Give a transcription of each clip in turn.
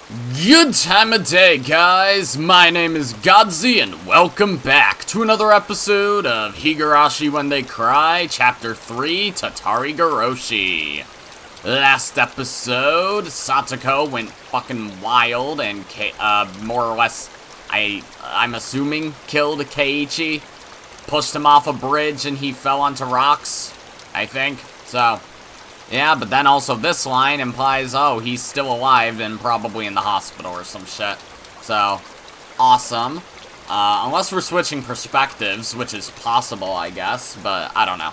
Good time of day, guys! My name is Godzi, and welcome back to another episode of Higurashi When They Cry, Ch.3 Tatarigoroshi. Last episode, Satoko went fucking wild and, more or less, I'm assuming, killed Keiichi. Pushed him off a bridge and he fell onto rocks, I think. So, yeah, but then also this line implies, oh, he's still alive and probably in the hospital or some shit. So, awesome. Unless we're switching perspectives, which is possible, I guess, but I don't know.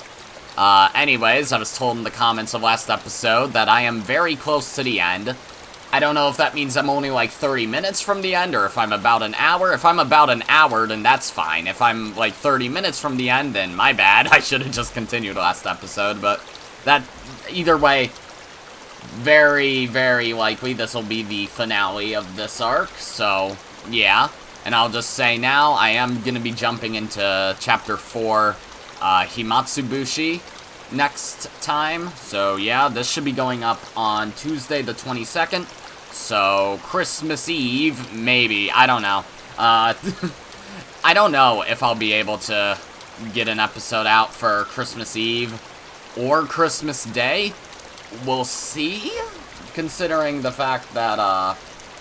Anyways, I was told in the comments of last episode that I am very close to the end. I don't know if that means I'm only like 30 minutes from the end, or if I'm about an hour. If I'm about an hour, then that's fine. If I'm like 30 minutes from the end, then my bad. I should have just continued last episode, but that, either way, very, very likely this will be the finale of this arc, so, yeah. And I'll just say now, I am going to be jumping into Chapter 4, Hinamizawa, next time. So, yeah, this should be going up on Tuesday the 22nd, so Christmas Eve, maybe, I don't know. I don't know if I'll be able to get an episode out for Christmas Eve or Christmas Day. We'll see, considering the fact that,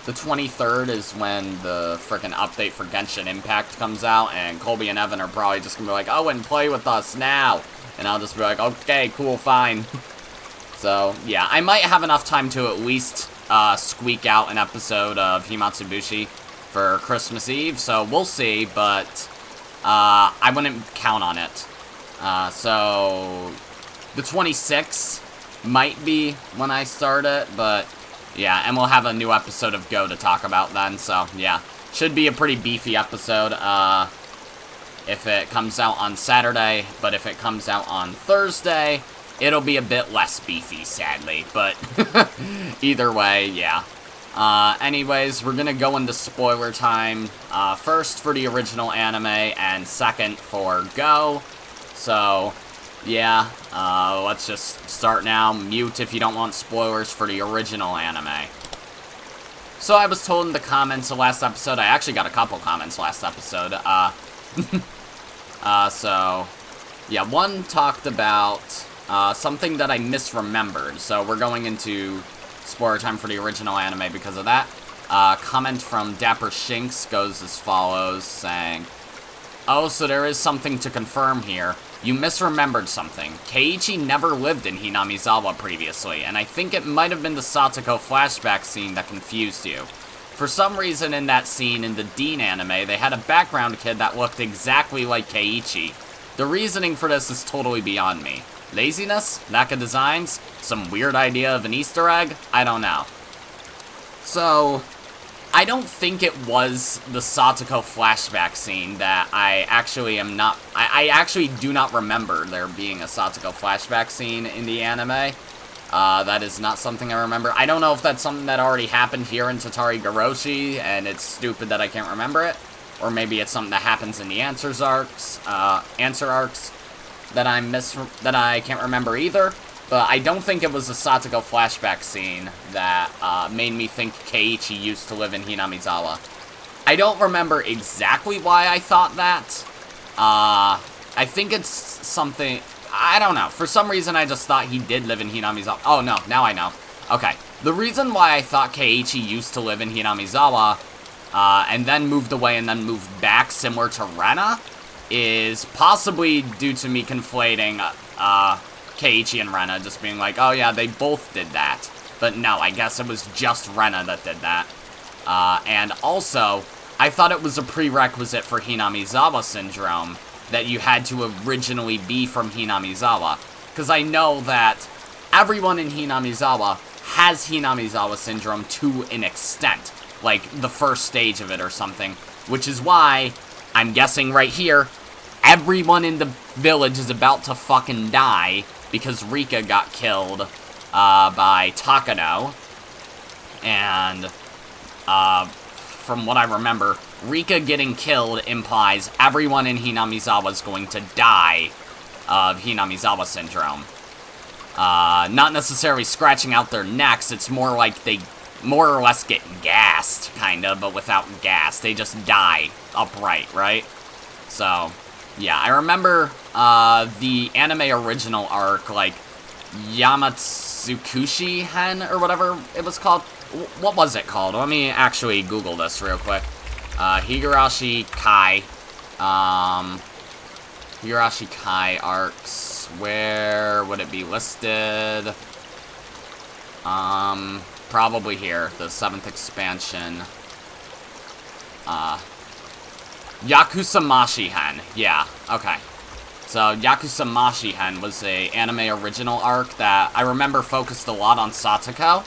the 23rd is when the frickin' update for Genshin Impact comes out, and Colby and Evan are probably just gonna be like, oh, and play with us now. And I'll just be like, okay, cool, fine. So, yeah, I might have enough time to at least, squeak out an episode of Hinamizawa for Christmas Eve, so we'll see, but, I wouldn't count on it. So the 26th might be when I start it, but yeah, and we'll have a new episode of Go to talk about then, so yeah. Should be a pretty beefy episode, if it comes out on Saturday, but if it comes out on Thursday, it'll be a bit less beefy, sadly, but either way, yeah. Anyways, we're gonna go into spoiler time, first for the original anime, and second for Go, so yeah, let's just start now. Mute if you don't want spoilers for the original anime. So I was told in the comments of last episode, I actually got a couple comments last episode, so, yeah, one talked about, something that I misremembered, so we're going into spoiler time for the original anime because of that. Comment from Dapper Shinks goes as follows, saying, oh, so there is something to confirm here. You misremembered something. Keiichi never lived in Hinamizawa previously, and I think it might have been the Satoko flashback scene that confused you. For some reason in that scene in the Dean anime, they had a background kid that looked exactly like Keiichi. The reasoning for this is totally beyond me. Laziness? Lack of designs? Some weird idea of an Easter egg? I don't know. So, I don't think it was the Satoko flashback scene that I actually am not... I actually do not remember there being a Satoko flashback scene in the anime. That is not something I remember. I don't know if that's something that already happened here in Tatarigoroshi, and it's stupid that I can't remember it. Or maybe it's something that happens in the answer arcs that I can't remember either. But I don't think it was a Satoko flashback scene that made me think Keiichi used to live in Hinamizawa. I don't remember exactly why I thought that. I think it's something... I don't know. For some reason, I just thought he did live in Hinamizawa. Oh, no. Now I know. Okay. The reason why I thought Keiichi used to live in Hinamizawa, and then moved away and then moved back, similar to Rena, is possibly due to me conflating, Keiichi and Rena, just being like, oh yeah, they both did that. But no, I guess it was just Rena that did that. And also, I thought it was a prerequisite for Hinamizawa syndrome that you had to originally be from Hinamizawa. Because I know that everyone in Hinamizawa has Hinamizawa syndrome to an extent. Like, the first stage of it or something. Which is why, I'm guessing right here, everyone in the village is about to fucking die because Rika got killed by Takano. And from what I remember, Rika getting killed implies everyone in Hinamizawa is going to die of Hinamizawa syndrome. Not necessarily scratching out their necks, it's more like they more or less get gassed, kinda, but without gas. They just die upright, right? So, yeah, I remember the anime original arc, like, Yamatsukushi Hen, or whatever it was called. What was it called? Let me actually Google this real quick. Higurashi Kai. Higurashi Kai arcs. Where would it be listed? Probably here. The 7th expansion. Yakuza Mashihen. Yeah, okay. So, Yakuza Mashihen was a anime original arc that I remember focused a lot on Satoko.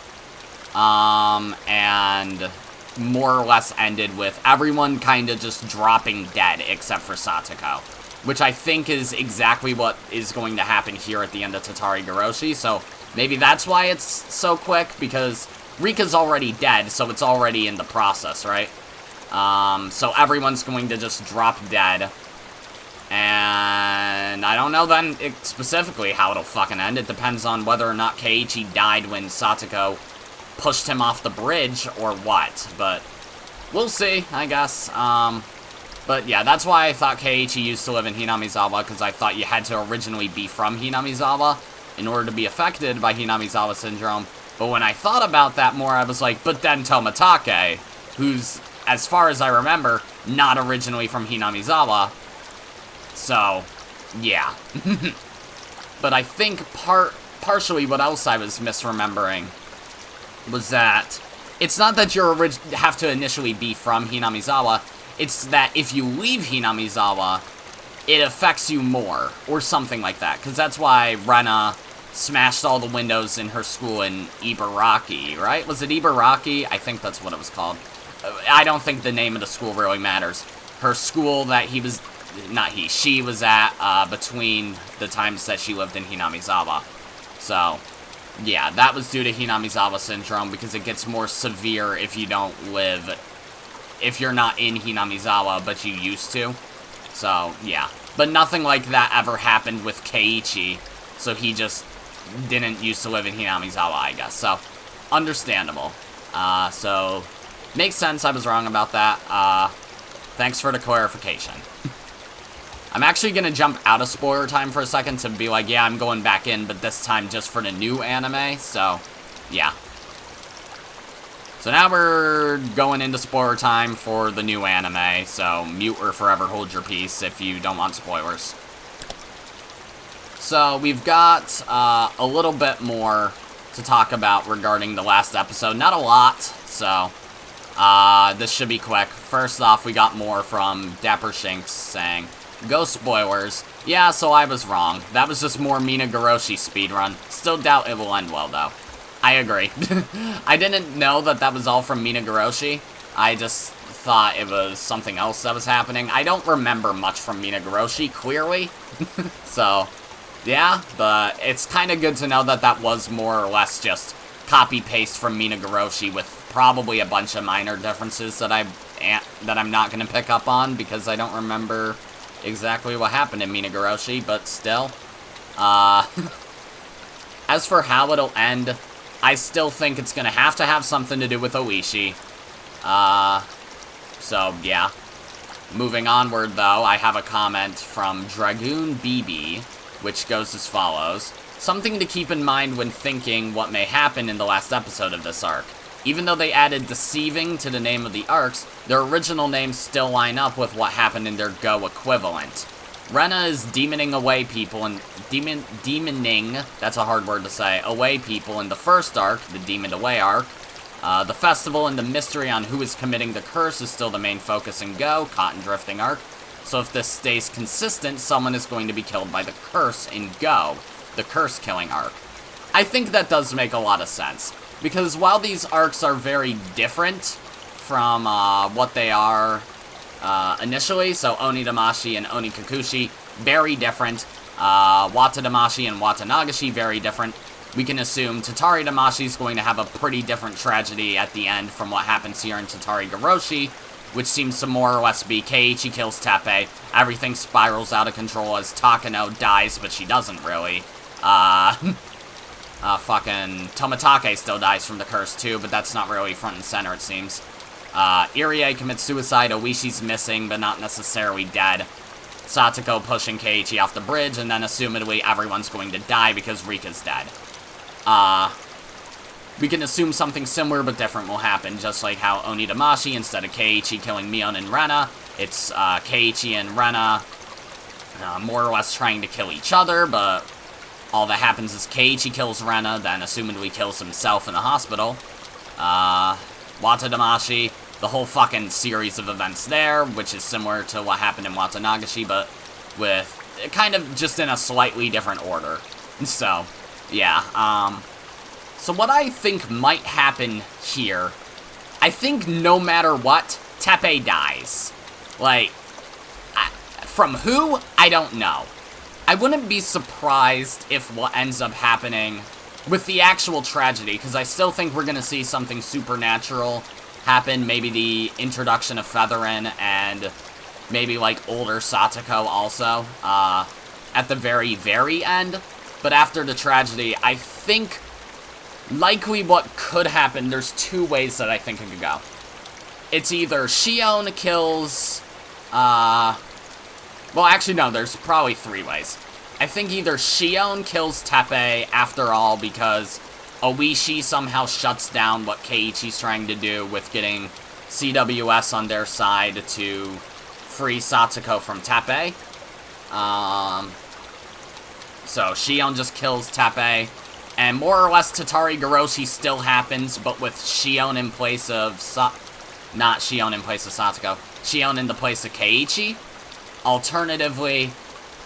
And more or less ended with everyone kind of just dropping dead except for Satoko. Which I think is exactly what is going to happen here at the end of Tatarigoroshi, so maybe that's why it's so quick, because Rika's already dead, so it's already in the process, right? So everyone's going to just drop dead. And I don't know then specifically how it'll fucking end. It depends on whether or not Keiichi died when Satoko pushed him off the bridge or what. But we'll see, I guess. But yeah, that's why I thought Keiichi used to live in Hinamizawa, because I thought you had to originally be from Hinamizawa in order to be affected by Hinamizawa syndrome. But when I thought about that more, I was like, but then Tomatake, who's, as far as I remember, not originally from Hinamizawa. So, yeah. But I think partially what else I was misremembering was that it's not that you have to initially be from Hinamizawa, it's that if you leave Hinamizawa, it affects you more, or something like that. Because that's why Rena smashed all the windows in her school in Ibaraki, right? Was it Ibaraki? I think that's what it was called. I don't think the name of the school really matters. Her school that she was at between the times that she lived in Hinamizawa. So, yeah, that was due to Hinamizawa syndrome, because it gets more severe if you don't live, if you're not in Hinamizawa, but you used to. So, yeah. But nothing like that ever happened with Keiichi, so he just didn't used to live in Hinamizawa, I guess. So, understandable. So, makes sense I was wrong about that. Thanks for the clarification. I'm actually going to jump out of spoiler time for a second to be like, yeah, I'm going back in, but this time just for the new anime, so, yeah. So now we're going into spoiler time for the new anime, so mute or forever hold your peace if you don't want spoilers. So we've got a little bit more to talk about regarding the last episode. Not a lot, so this should be quick. First off, we got more from Dapper Shinx saying, go spoilers. Yeah, so I was wrong. That was just more Minagoroshi speedrun. Still doubt it will end well, though. I agree. I didn't know that that was all from Minagoroshi. I just thought it was something else that was happening. I don't remember much from Minagoroshi, clearly. So, yeah, but it's kind of good to know that that was more or less just copy-paste from Minagoroshi with probably a bunch of minor differences that I'm not going to pick up on because I don't remember exactly what happened in Minagoroshi, but still. As for how it'll end, I still think it's going to have something to do with Oishi. So, yeah. Moving onward, though, I have a comment from Dragoon BB, which goes as follows. Something to keep in mind when thinking what may happen in the last episode of this arc. Even though they added deceiving to the name of the arcs, their original names still line up with what happened in their Go equivalent. Rena is demoning away people and demoning, that's a hard word to say, away people in the first arc, the Demoned Away arc. The festival and the mystery on who is committing the curse is still the main focus in Go, Cotton Drifting arc. So if this stays consistent, someone is going to be killed by the curse in Go, the curse killing arc. I think that does make a lot of sense. Because while these arcs are very different from what they are initially, so Oni Damashi and Oni Kakushi, very different. Wata Damashi and Wata Nagashi, very different. We can assume Tatari Damashi is going to have a pretty different tragedy at the end from what happens here in Tatarigoroshi, which seems to more or less be Keiichi kills Teppei, everything spirals out of control as Takano dies, but she doesn't really. Fucking Tomitake still dies from the curse too, but that's not really front and center, it seems. Irie commits suicide, Oishi's missing, but not necessarily dead. Satoko pushing Keiichi off the bridge, and then assumedly everyone's going to die because Rika's dead. We can assume something similar but different will happen, just like how Onitamashi, instead of Keiichi killing Mion and Rena, it's Keiichi and Rena more or less trying to kill each other, but all that happens is Keiichi kills Rena, then assumedly kills himself in the hospital. Watadamashi, the whole fucking series of events there, which is similar to what happened in Watanagashi, but with kind of just in a slightly different order. So, yeah, so what I think might happen here, I think no matter what, Teppei dies. Like, from who? I don't know. I wouldn't be surprised if what ends up happening with the actual tragedy, because I still think we're going to see something supernatural happen, maybe the introduction of Featherin, and maybe, like, older Satoko also, at the very, very end. But after the tragedy, I think likely what could happen, there's two ways that I think it could go. It's either Shion kills, well, actually, no, there's probably three ways. I think either Shion kills Teppei after all because Oishi somehow shuts down what Keiichi's trying to do with getting CWS on their side to free Satoko from Teppei. So Shion just kills Teppei, and more or less Tatarigoroshi still happens, but with Shion in place of not Shion in place of Satoko, Shion in the place of Keiichi. Alternatively,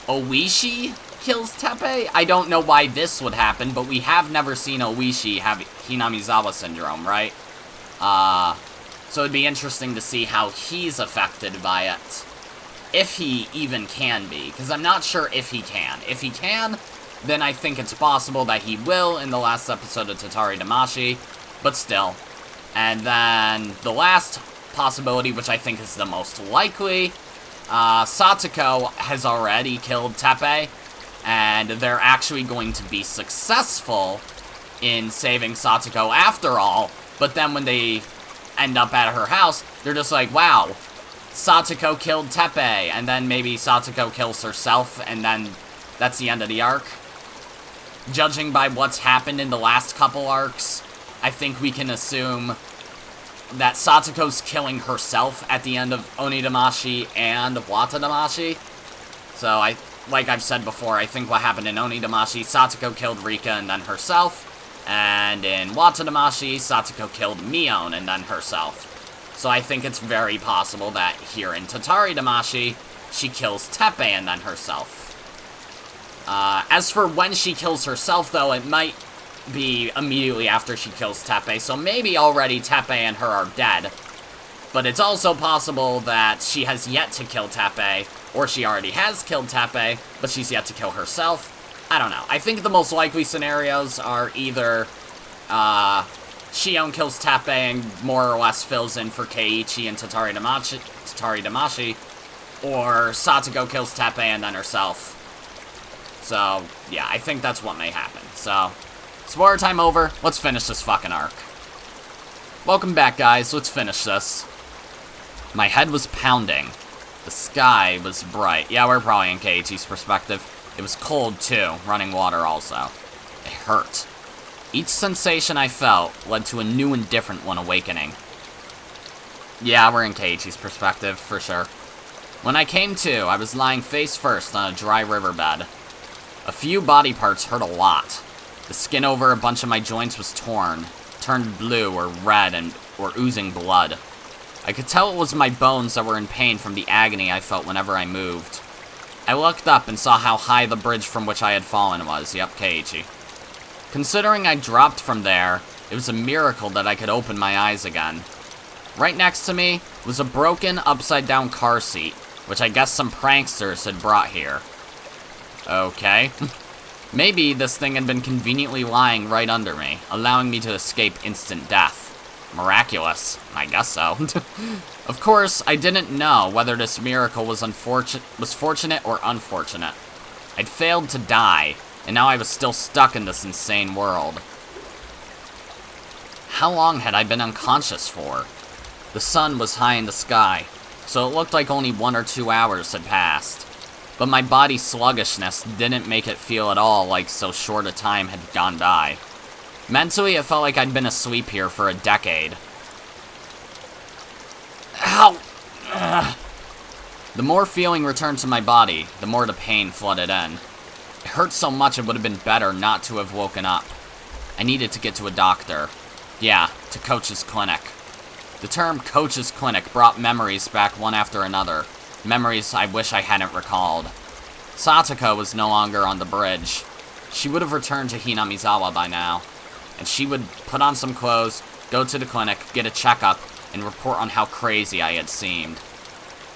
Oishi kills Teppei. I don't know why this would happen, but we have never seen Oishi have Hinamizawa syndrome, right? So it'd be interesting to see how he's affected by it. If he even can be, because I'm not sure if he can. If he can, then I think it's possible that he will in the last episode of Tatari Damashi, but still. And then the last possibility, which I think is the most likely, Satoko has already killed Teppei, and they're actually going to be successful in saving Satoko after all, but then when they end up at her house, they're just like, wow, Satoko killed Teppei, and then maybe Satoko kills herself, and then that's the end of the arc. Judging by what's happened in the last couple arcs, I think we can assume that Satoko's killing herself at the end of Onidamashi and Watadamashi. So, like I've said before, I think what happened in Onidamashi, Satoko killed Rika and then herself, and in Watadamashi, Satoko killed Mion and then herself. So I think it's very possible that here in Tatari Damashi, she kills Teppei and then herself. As for when she kills herself, though, it might be immediately after she kills Teppei, so maybe already Teppei and her are dead. But it's also possible that she has yet to kill Teppei, or she already has killed Teppei, but she's yet to kill herself. I don't know. I think the most likely scenarios are either Shion kills Teppei and more or less fills in for Keiichi and Tatari Damashi, or Satoko kills Teppei and then herself. So, yeah, I think that's what may happen. So, spoiler time over. Let's finish this fucking arc. Welcome back, guys. Let's finish this. My head was pounding. The sky was bright. Yeah, we're probably in Keiichi's perspective. It was cold, too. Running water, also. It hurt. Each sensation I felt led to a new and different one awakening. Yeah, we're in Keiichi's perspective, for sure. When I came to, I was lying face first on a dry riverbed. A few body parts hurt a lot. The skin over a bunch of my joints was torn, turned blue or red and or oozing blood. I could tell it was my bones that were in pain from the agony I felt whenever I moved. I looked up and saw how high the bridge from which I had fallen was. Yep, Keiichi. Considering I dropped from there, it was a miracle that I could open my eyes again. Right next to me was a broken, upside-down car seat, which I guess some pranksters had brought here. Okay. Maybe this thing had been conveniently lying right under me, allowing me to escape instant death. Miraculous. I guess so. Of course, I didn't know whether this miracle was fortunate or unfortunate. I'd failed to die, and now I was still stuck in this insane world. How long had I been unconscious for? The sun was high in the sky, so it looked like only 1 or 2 hours had passed. But my body's sluggishness didn't make it feel at all like so short a time had gone by. Mentally, it felt like I'd been asleep here for a decade. Ow! Ugh. The more feeling returned to my body, the more the pain flooded in. It hurt so much it would have been better not to have woken up. I needed to get to a doctor. Yeah, to Coach's clinic. The term Coach's clinic brought memories back one after another. Memories I wish I hadn't recalled. Satoko was no longer on the bridge. She would have returned to Hinamizawa by now. And she would put on some clothes, go to the clinic, get a checkup, and report on how crazy I had seemed.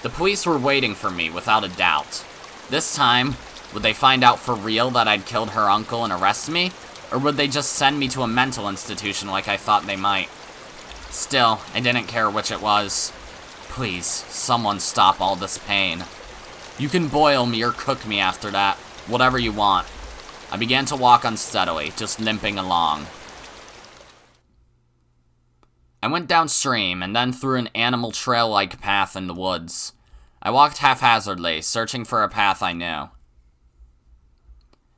The police were waiting for me, without a doubt. This time, would they find out for real that I'd killed her uncle and arrest me? Or would they just send me to a mental institution like I thought they might? Still, I didn't care which it was. Please, someone stop all this pain. You can boil me or cook me after that, whatever you want. I began to walk unsteadily, just limping along. I went downstream, and then through an animal trail-like path in the woods. I walked haphazardly, searching for a path I knew.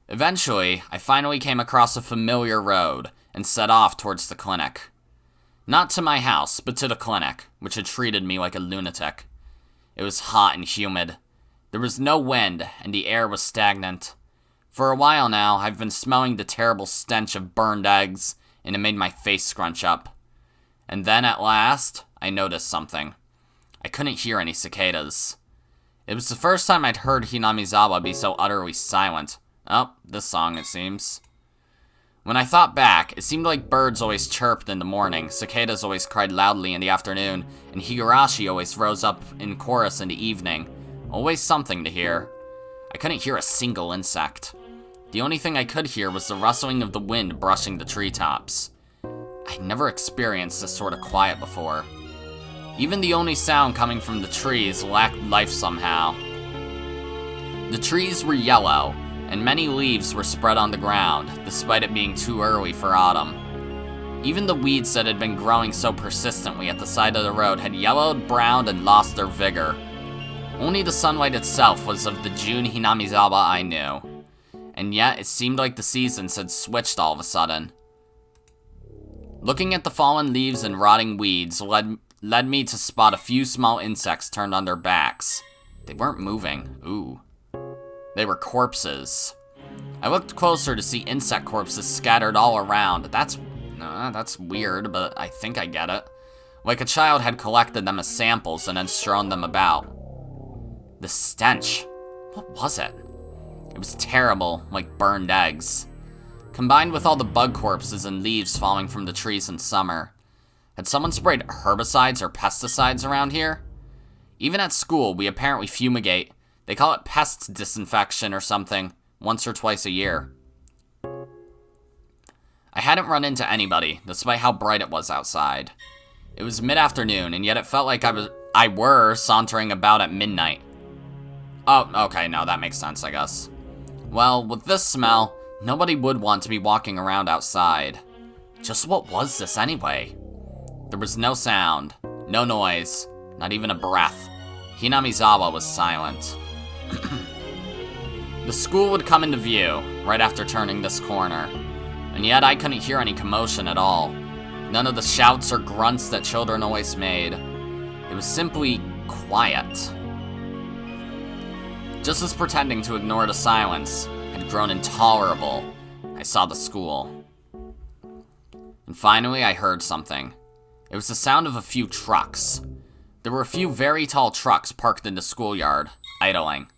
Eventually, I finally came across a familiar road, and set off towards the clinic. Not to my house, but to the clinic, which had treated me like a lunatic. It was hot and humid. There was no wind, and the air was stagnant. For a while now, I've been smelling the terrible stench of burned eggs, and it made my face scrunch up. And then, at last, I noticed something. I couldn't hear any cicadas. It was the first time I'd heard Hinamizawa be so utterly silent. Oh, this song, it seems. When I thought back, it seemed like birds always chirped in the morning, cicadas always cried loudly in the afternoon, and Higurashi always rose up in chorus in the evening. Always something to hear. I couldn't hear a single insect. The only thing I could hear was the rustling of the wind brushing the treetops. I'd never experienced this sort of quiet before. Even the only sound coming from the trees lacked life somehow. The trees were yellow, and many leaves were spread on the ground, despite it being too early for autumn. Even the weeds that had been growing so persistently at the side of the road had yellowed, browned, and lost their vigor. Only the sunlight itself was of the June Hinamizawa I knew. And yet, it seemed like the seasons had switched all of a sudden. Looking at the fallen leaves and rotting weeds led me to spot a few small insects turned on their backs. They weren't moving. Ooh. They were corpses. I looked closer to see insect corpses scattered all around. That's weird, but I think I get it. Like a child had collected them as samples and then strewn them about. The stench. What was it? It was terrible, like burned eggs. Combined with all the bug corpses and leaves falling from the trees in summer. Had someone sprayed herbicides or pesticides around here? Even at school, we apparently fumigate. They call it pest disinfection or something, once or twice a year. I hadn't run into anybody, despite how bright it was outside. It was mid-afternoon, and yet it felt like I were sauntering about at midnight. Oh, okay, no, that makes sense, I guess. Well, with this smell, nobody would want to be walking around outside. Just what was this anyway? There was no sound, no noise, not even a breath. Hinamizawa was silent. The school would come into view, right after turning this corner. And yet I couldn't hear any commotion at all. None of the shouts or grunts that children always made. It was simply quiet. Just as pretending to ignore the silence had grown intolerable, I saw the school. And finally I heard something. It was the sound of a few trucks. There were a few very tall trucks parked in the schoolyard, idling.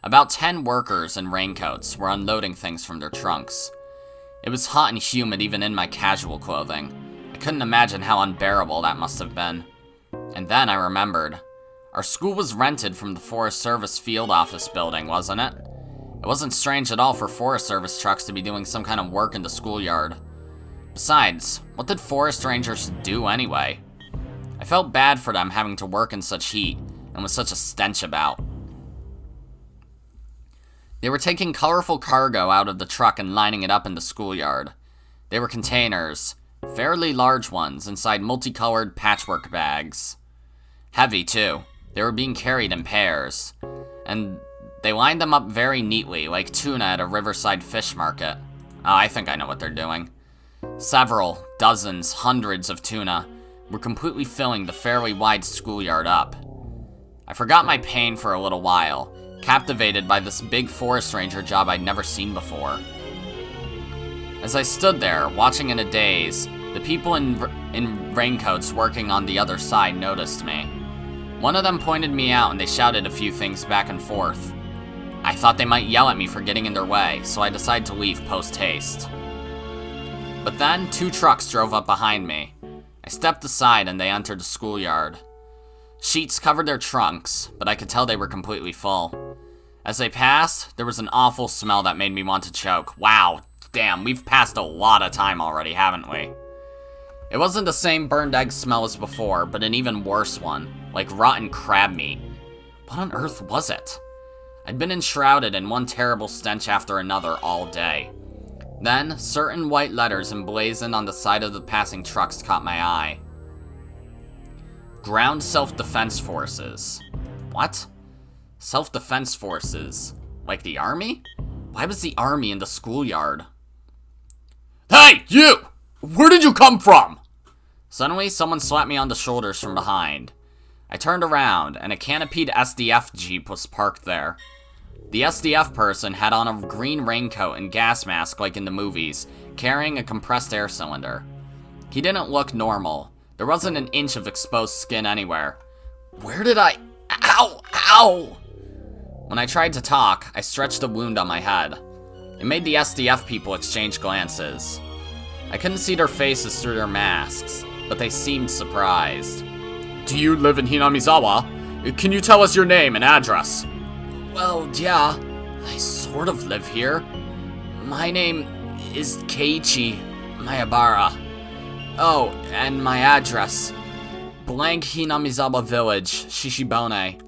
About 10 workers in raincoats were unloading things from their trunks. It was hot and humid even in my casual clothing. I couldn't imagine how unbearable that must have been. And then I remembered. Our school was rented from the Forest Service field office building, wasn't it? It wasn't strange at all for Forest Service trucks to be doing some kind of work in the schoolyard. Besides, what did forest rangers do anyway? I felt bad for them having to work in such heat, and with such a stench about. They were taking colorful cargo out of the truck and lining it up in the schoolyard. They were containers, fairly large ones, inside multicolored patchwork bags. Heavy, too. They were being carried in pairs. And they lined them up very neatly, like tuna at a riverside fish market. Oh, I think I know what they're doing. Several, dozens, hundreds of tuna were completely filling the fairly wide schoolyard up. I forgot my pain for a little while, captivated by this big forest ranger job I'd never seen before. As I stood there, watching in a daze, the people in raincoats working on the other side noticed me. One of them pointed me out and they shouted a few things back and forth. I thought they might yell at me for getting in their way, so I decided to leave post-haste. But then, 2 trucks drove up behind me. I stepped aside and they entered the schoolyard. Sheets covered their trunks, but I could tell they were completely full. As they passed, there was an awful smell that made me want to choke. Wow, damn, we've passed a lot of time already, haven't we? It wasn't the same burned egg smell as before, but an even worse one, like rotten crab meat. What on earth was it? I'd been enshrouded in one terrible stench after another all day. Then, certain white letters emblazoned on the side of the passing trucks caught my eye. Ground Self-Defense Forces. What? Self-Defense Forces? Like the army? Why was the army in the schoolyard? Hey, you! Where did you come from? Suddenly, someone slapped me on the shoulders from behind. I turned around, and a canopied SDF Jeep was parked there. The SDF person had on a green raincoat and gas mask like in the movies, carrying a compressed air cylinder. He didn't look normal. There wasn't an inch of exposed skin anywhere. Where did I... Ow! Ow! When I tried to talk, I stretched a wound on my head. It made the SDF people exchange glances. I couldn't see their faces through their masks, but they seemed surprised. Do you live in Hinamizawa? Can you tell us your name and address? Well, yeah, I sort of live here. My name is Keiichi Mayabara. Oh, and my address. Blank Hinamizawa Village, Shishibone.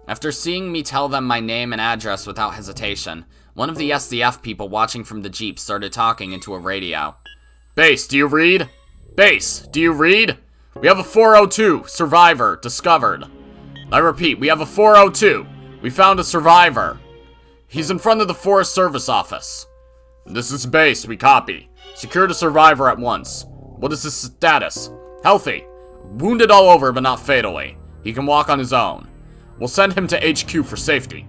After seeing me tell them my name and address without hesitation, one of the SDF people watching from the Jeep started talking into a radio. Base, do you read? Base, do you read? We have a 402, survivor, discovered. I repeat, we have a 402. We found a survivor. He's in front of the Forest Service office. This is base, we copy. Secure the survivor at once. What is his status? Healthy. Wounded all over, but not fatally. He can walk on his own. We'll send him to HQ for safety.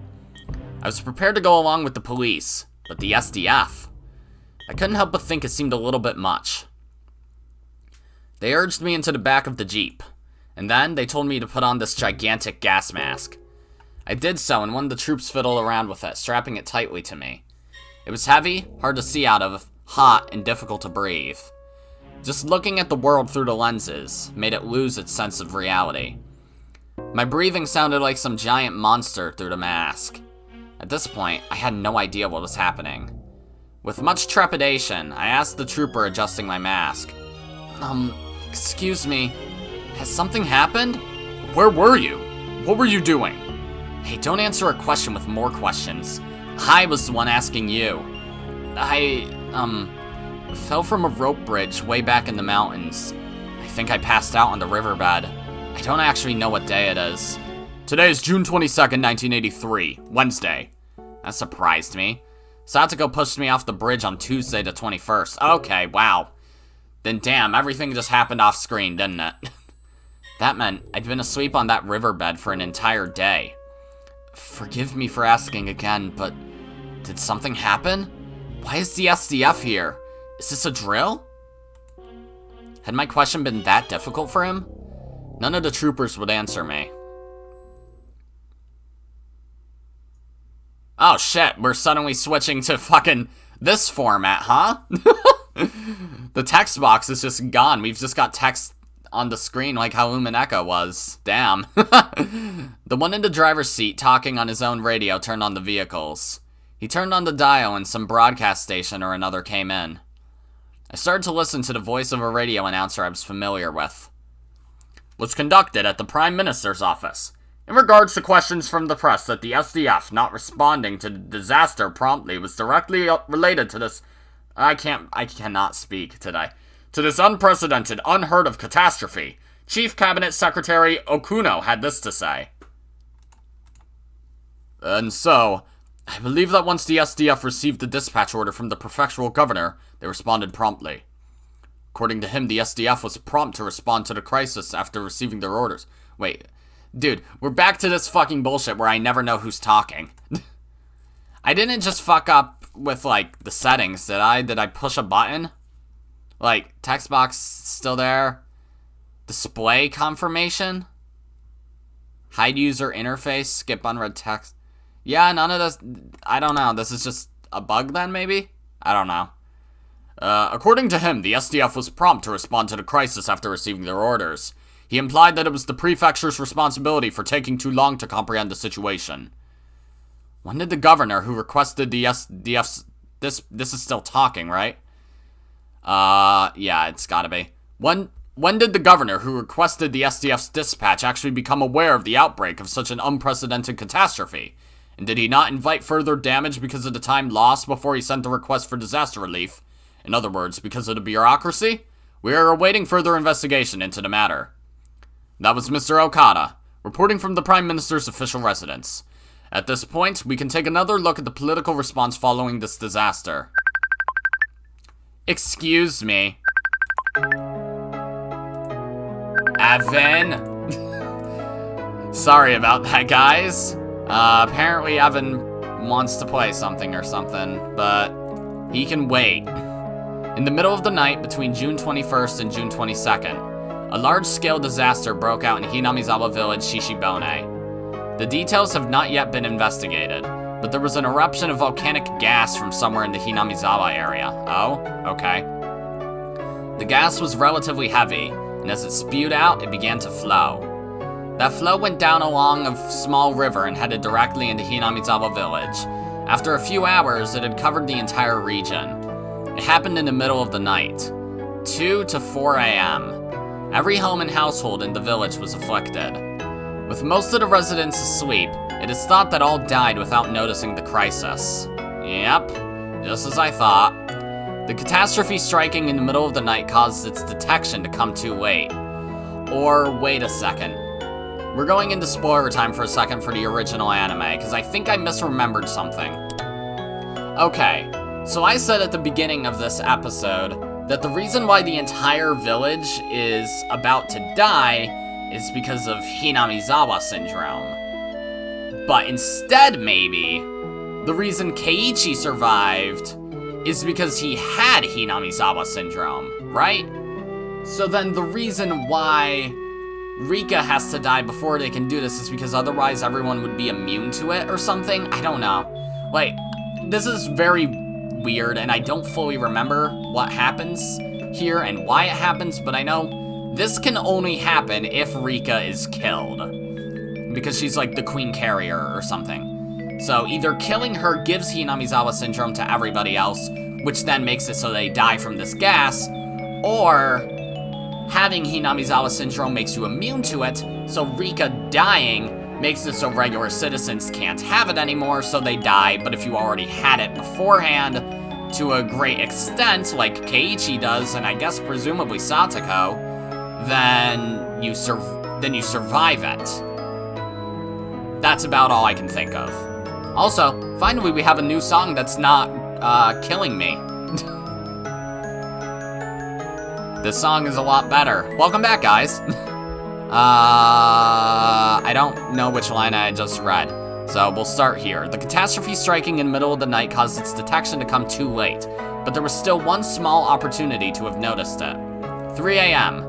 I was prepared to go along with the police, but the SDF? I couldn't help but think it seemed a little bit much. They urged me into the back of the Jeep, and then they told me to put on this gigantic gas mask. I did so, and one of the troops fiddled around with it, strapping it tightly to me. It was heavy, hard to see out of, hot, and difficult to breathe. Just looking at the world through the lenses made it lose its sense of reality. My breathing sounded like some giant monster through the mask. At this point, I had no idea what was happening. With much trepidation, I asked the trooper adjusting my mask. Excuse me, has something happened? Where were you? What were you doing? Hey, don't answer a question with more questions. I was the one asking you. I fell from a rope bridge way back in the mountains. I think I passed out on the riverbed. I don't actually know what day it is. Today is June 22nd, 1983, Wednesday. That surprised me. Satoko pushed me off the bridge on Tuesday the 21st. Okay, wow. Then damn, everything just happened off screen, didn't it? That meant I'd been asleep on that riverbed for an entire day. Forgive me for asking again, but did something happen? Why is the SDF here? Is this a drill? Had my question been that difficult for him? None of the troopers would answer me. Oh shit, we're suddenly switching to fucking this format, huh? The text box is just gone. We've just got text on the screen like how Umineko was. Damn. The one in the driver's seat talking on his own radio turned on the vehicles. He turned on the dial and some broadcast station or another came in. I started to listen to the voice of a radio announcer I was familiar with. Was conducted at the Prime Minister's office. In regards to questions from the press that the SDF not responding to the disaster promptly was directly related to this... I cannot speak today. To this unprecedented, unheard of catastrophe, Chief Cabinet Secretary Okuno had this to say. And so, I believe that once the SDF received the dispatch order from the prefectural governor, they responded promptly. According to him, the SDF was prompt to respond to the crisis after receiving their orders. Wait, dude, we're back to this fucking bullshit where I never know who's talking. I didn't just fuck up with, like, the settings, did I? Did I push a button? Like, text box still there? Display confirmation? Hide user interface, skip unread text. Yeah, none of this, I don't know, this is just a bug then, maybe? I don't know. According to him, the SDF was prompt to respond to the crisis after receiving their orders. He implied that it was the prefecture's responsibility for taking too long to comprehend the situation. When did the governor who requested the SDF's... This is still talking, right? Yeah, it's gotta be. When did the governor who requested the SDF's dispatch actually become aware of the outbreak of such an unprecedented catastrophe? And did he not invite further damage because of the time lost before he sent the request for disaster relief? In other words, because of the bureaucracy? We are awaiting further investigation into the matter. That was Mr. Okada, reporting from the Prime Minister's official residence. At this point, we can take another look at the political response following this disaster. Excuse me. Evan? Sorry about that, guys. Apparently Evan wants to play something or something, but he can wait. In the middle of the night between June 21st and June 22nd, a large-scale disaster broke out in Hinamizawa village, Shishibone. The details have not yet been investigated, but there was an eruption of volcanic gas from somewhere in the Hinamizawa area. Oh, okay. The gas was relatively heavy, and as it spewed out, it began to flow. That flow went down along a small river and headed directly into Hinamizawa village. After a few hours, it had covered the entire region. It happened in the middle of the night, 2 to 4 a.m. Every home and household in the village was afflicted. With most of the residents asleep, it is thought that all died without noticing the crisis. Yep, just as I thought. The catastrophe striking in the middle of the night caused its detection to come too late. Or, wait a second. We're going into spoiler time for a second for the original anime, because I think I misremembered something. Okay, so I said at the beginning of this episode that the reason why the entire village is about to die is because of Hinamizawa syndrome. But instead, maybe, the reason Keiichi survived is because he had Hinamizawa syndrome, right? So then the reason why Rika has to die before they can do this is because otherwise everyone would be immune to it or something? I don't know. Like, this is very weird, and I don't fully remember what happens here and why it happens, but I know this can only happen if Rika is killed. Because she's like the queen carrier or something. So either killing her gives Hinamizawa syndrome to everybody else, which then makes it so they die from this gas, or having Hinamizawa syndrome makes you immune to it, so Rika dying makes it so regular citizens can't have it anymore, so they die, but if you already had it beforehand, to a great extent, like Keiichi does, and I guess presumably Satoko, then you survive it. That's about all I can think of. Also, finally we have a new song that's not, killing me. This song is a lot better. Welcome back, guys. I don't know which line I just read, so we'll start here. The catastrophe striking in the middle of the night caused its detection to come too late, but there was still one small opportunity to have noticed it. 3 a.m.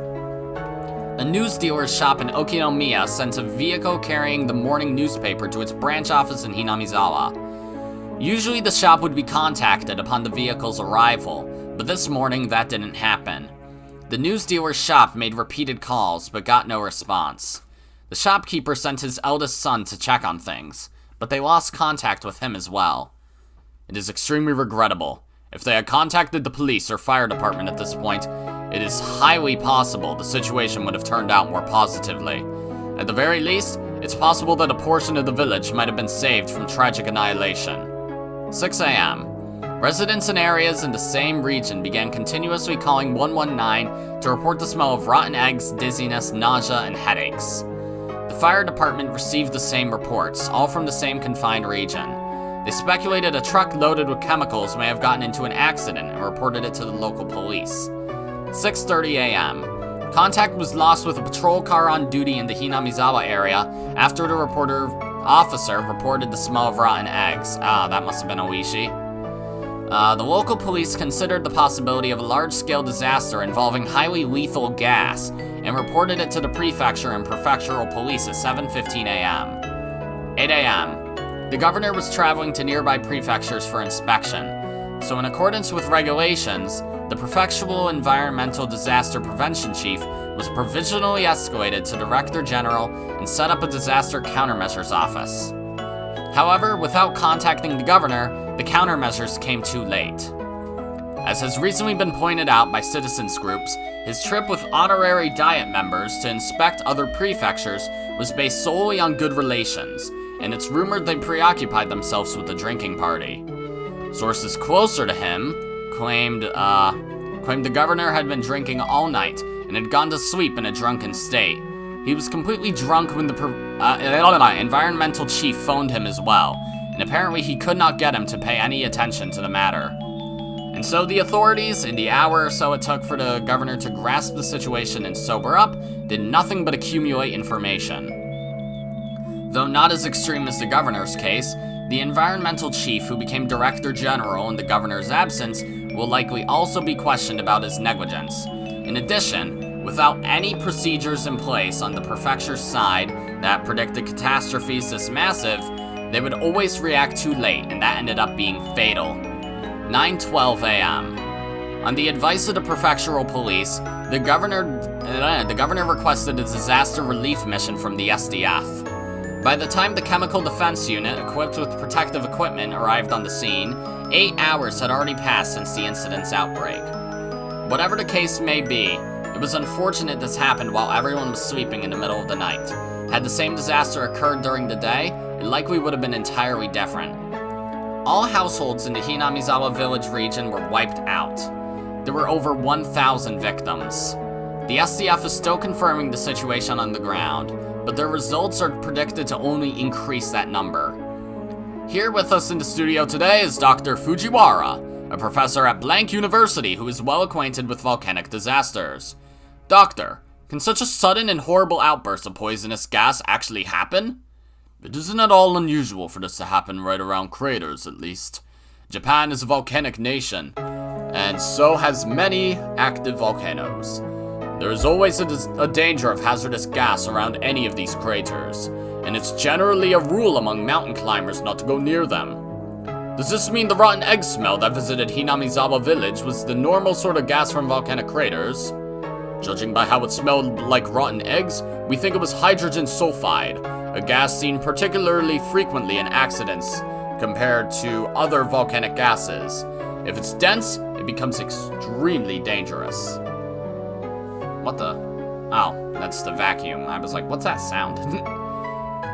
A news dealer's shop in Okinomiya sent a vehicle carrying the morning newspaper to its branch office in Hinamizawa. Usually the shop would be contacted upon the vehicle's arrival, but this morning that didn't happen. The news dealer's shop made repeated calls, but got no response. The shopkeeper sent his eldest son to check on things, but they lost contact with him as well. It is extremely regrettable. If they had contacted the police or fire department at this point, it is highly possible the situation would have turned out more positively. At the very least, It's possible that a portion of the village might have been saved from tragic annihilation. 6 a.m. Residents in areas in the same region began continuously calling 119 to report the smell of rotten eggs, dizziness, nausea, and headaches. The fire department received the same reports, all from the same confined region. They speculated a truck loaded with chemicals may have gotten into an accident and reported it to the local police. 6:30 a.m. Contact was lost with a patrol car on duty in the Hinamizawa area after the officer reported the smell of rotten eggs. That must have been Oishi. The local police considered the possibility of a large-scale disaster involving highly lethal gas and reported it to the prefecture and prefectural police at 7:15 a.m. 8 a.m. The governor was traveling to nearby prefectures for inspection, so in accordance with regulations, the prefectural environmental disaster prevention chief was provisionally escalated to Director General and set up a disaster countermeasures office. However, without contacting the governor, the countermeasures came too late. As has recently been pointed out by citizens groups, his trip with honorary Diet members to inspect other prefectures was based solely on good relations, and it's rumored they preoccupied themselves with the drinking party. Sources closer to him claimed the governor had been drinking all night and had gone to sleep in a drunken state. He was completely drunk when the environmental chief phoned him as well, and apparently he could not get him to pay any attention to the matter. And so the authorities, in the hour or so it took for the governor to grasp the situation and sober up, did nothing but accumulate information. Though not as extreme as the governor's case, the environmental chief who became Director General in the governor's absence will likely also be questioned about his negligence. In addition, without any procedures in place on the prefecture's side that predicted catastrophes this massive, they would always react too late, and that ended up being fatal. 9:12 a.m. On the advice of the prefectural police, the governor requested a disaster relief mission from the SDF. By the time the Chemical Defense Unit, equipped with protective equipment, arrived on the scene, 8 hours had already passed since the incident's outbreak. Whatever the case may be, it was unfortunate this happened while everyone was sleeping in the middle of the night. Had the same disaster occurred during the day, it likely would have been entirely different. All households in the Hinamizawa village region were wiped out. There were over 1,000 victims. The SDF is still confirming the situation on the ground, but their results are predicted to only increase that number. Here with us in the studio today is Dr. Fujiwara, a professor at Blank University who is well acquainted with volcanic disasters. Doctor, can such a sudden and horrible outburst of poisonous gas actually happen? It isn't at all unusual for this to happen right around craters, at least. Japan is a volcanic nation, and so has many active volcanoes. There is always a danger of hazardous gas around any of these craters, and it's generally a rule among mountain climbers not to go near them. Does this mean the rotten egg smell that visited Hinamizawa village was the normal sort of gas from volcanic craters? Judging by how it smelled like rotten eggs, we think it was hydrogen sulfide, a gas seen particularly frequently in accidents compared to other volcanic gases. If it's dense, it becomes extremely dangerous. What the? Oh, that's the vacuum. I was like, what's that sound?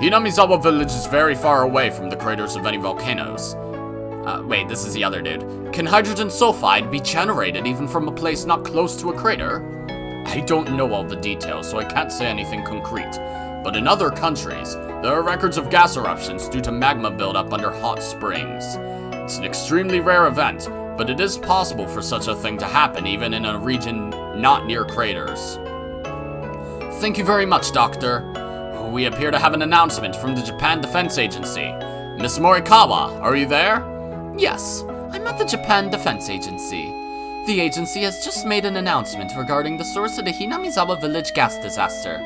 Hinamizawa village is very far away from the craters of any volcanoes. Wait, this is the other dude. Can hydrogen sulfide be generated even from a place not close to a crater? I don't know all the details, so I can't say anything concrete. But in other countries, there are records of gas eruptions due to magma buildup under hot springs. It's an extremely rare event, but it is possible for such a thing to happen even in a region not near craters. Thank you very much, Doctor. We appear to have an announcement from the Japan Defense Agency. Miss Morikawa, are you there? Yes, I'm at the Japan Defense Agency. The agency has just made an announcement regarding the source of the Hinamizawa village gas disaster.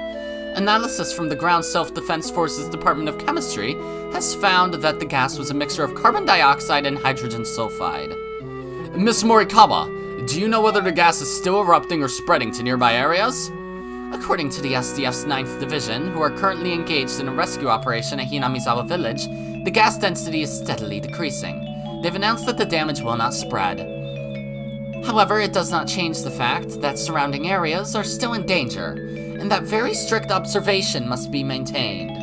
Analysis from the Ground Self-Defense Forces Department of Chemistry has found that the gas was a mixture of carbon dioxide and hydrogen sulfide. Miss Morikawa, do you know whether the gas is still erupting or spreading to nearby areas? According to the SDF's 9th Division, who are currently engaged in a rescue operation at Hinamizawa village, the gas density is steadily decreasing. They've announced that the damage will not spread. However, it does not change the fact that surrounding areas are still in danger, and that very strict observation must be maintained.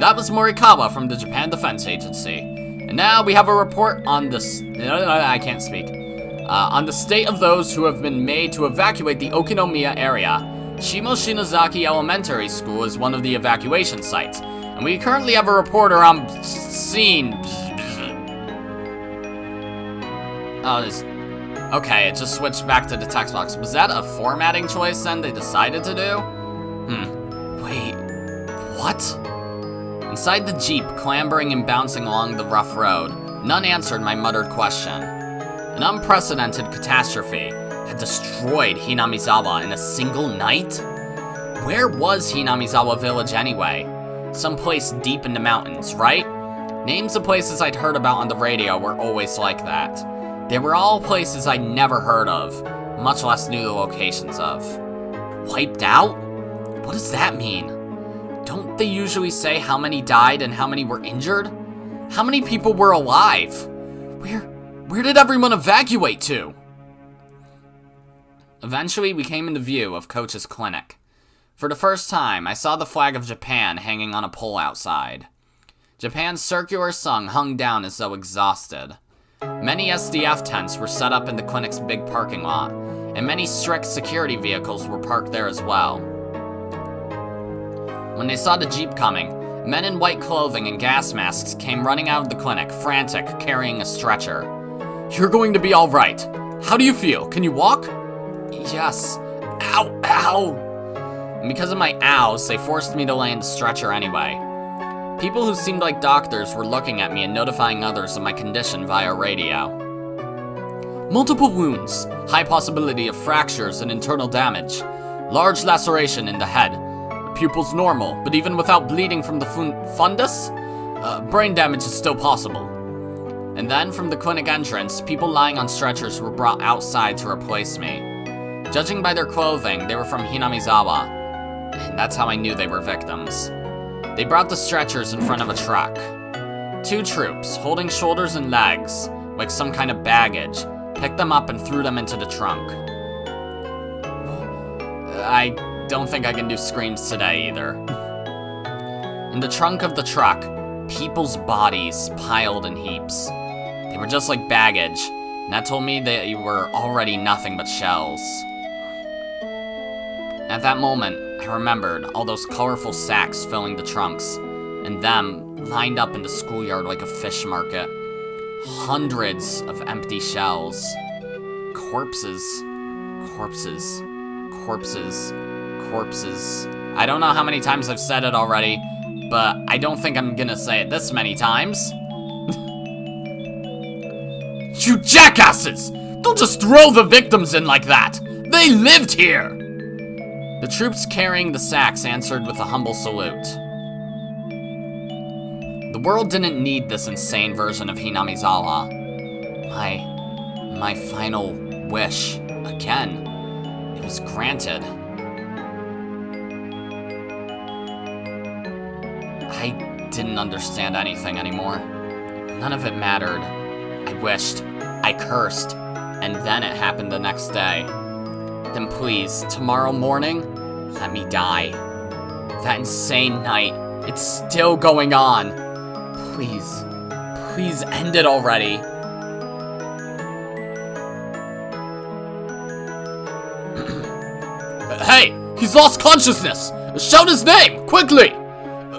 That was Morikawa from the Japan Defense Agency. And now we have a report on the... I can't speak. On the state of those who have been made to evacuate the Okinomiya area. Shimo Shinozaki Elementary School is one of the evacuation sites. And we currently have a reporter on scene. Okay, it just switched back to the text box. Was that a formatting choice then they decided to do? Wait, what? Inside the Jeep, clambering and bouncing along the rough road, none answered my muttered question. An unprecedented catastrophe had destroyed Hinamizawa in a single night? Where was Hinamizawa Village anyway? Someplace deep in the mountains, right? Names of places I'd heard about on the radio were always like that. They were all places I'd never heard of, much less knew the locations of. Wiped out? What does that mean? Don't they usually say how many died and how many were injured? How many people were alive? Where did everyone evacuate to? Eventually, we came into view of Coach's clinic. For the first time, I saw the flag of Japan hanging on a pole outside. Japan's circular sun hung down as though exhausted. Many SDF tents were set up in the clinic's big parking lot, and many strict security vehicles were parked there as well. When they saw the Jeep coming, men in white clothing and gas masks came running out of the clinic, frantic, carrying a stretcher. "You're going to be all right. How do you feel? Can you walk?" "Yes. Ow, ow." And because of my ows, they forced me to lay in the stretcher anyway. People who seemed like doctors were looking at me and notifying others of my condition via radio. "Multiple wounds, high possibility of fractures and internal damage, large laceration in the head. The pupil's normal, but even without bleeding from the fundus, brain damage is still possible." And then from the clinic entrance, people lying on stretchers were brought outside to replace me. Judging by their clothing, they were from Hinamizawa, and that's how I knew they were victims. They brought the stretchers in front of a truck. 2 troops, holding shoulders and legs, like some kind of baggage, picked them up and threw them into the trunk. I don't think I can do screams today either. In the trunk of the truck, people's bodies piled in heaps. They were just like baggage, and that told me they were already nothing but shells. At that moment, I remembered all those colorful sacks filling the trunks, and them lined up in the schoolyard like a fish market. Hundreds of empty shells. Corpses. Corpses. Corpses. Corpses. I don't know how many times I've said it already, but I don't think I'm gonna say it this many times. You jackasses! Don't just throw the victims in like that! They lived here! The troops carrying the sacks answered with a humble salute. The world didn't need this insane version of Hinamizawa. My final wish, again, it was granted. I didn't understand anything anymore. None of it mattered. I wished, I cursed, and then it happened the next day. Then please, tomorrow morning, let me die. That insane night, it's still going on. Please, please end it already. Hey, he's lost consciousness! Shout his name, quickly!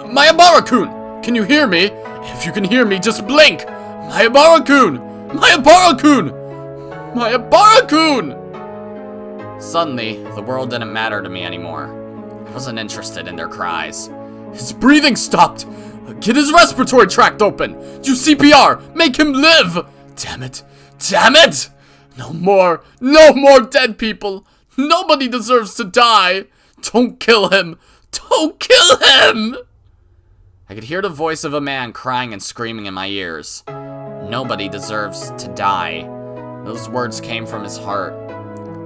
Mayabara-kun, can you hear me? If you can hear me, just blink! Mayabara-kun! Mayabara-kun! Mayabara-kun! Suddenly, the world didn't matter to me anymore. I wasn't interested in their cries. His breathing stopped! Get his respiratory tract open! Do CPR! Make him live! Damn it! Damn it! No more dead people! Nobody deserves to die! Don't kill him! Don't kill him! I could hear the voice of a man crying and screaming in my ears. Nobody deserves to die. Those words came from his heart.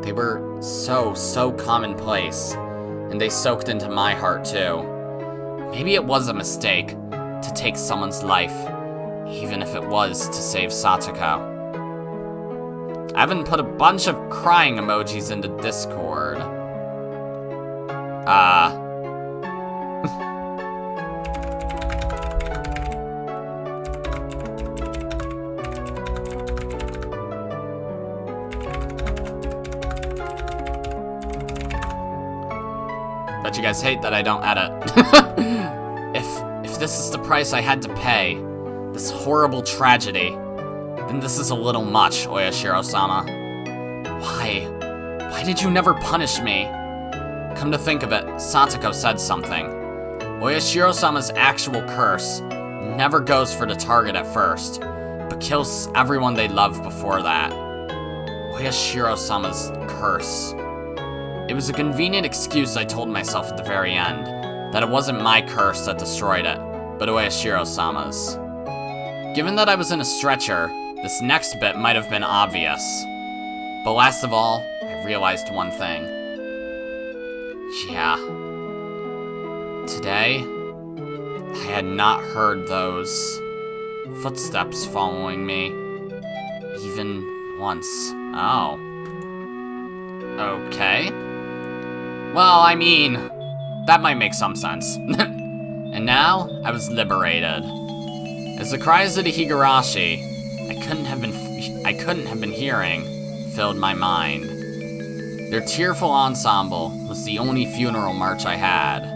They were so commonplace, and they soaked into my heart too. Maybe it was a mistake to take someone's life, even if it was to save Satoko. I haven't put a bunch of crying emojis into Discord. Bet you guys hate that I don't edit. If this is the price I had to pay, this horrible tragedy, then this is a little much, Oyashiro-sama. Why did you never punish me? Come to think of it, Satoko said something. Oyashiro-sama's actual curse never goes for the target at first, but kills everyone they love before that. Oyashiro-sama's curse. It was a convenient excuse I told myself at the very end, that it wasn't my curse that destroyed it, but Oyashiro-sama's. Given that I was in a stretcher, this next bit might have been obvious. But last of all, I realized one thing. Yeah. Today, I had not heard those footsteps following me. Even once. Oh. Okay. Well, I mean, that might make some sense. And now, I was liberated. As the cries of the Higurashi, I couldn't have been hearing, filled my mind. Their tearful ensemble was the only funeral march I had.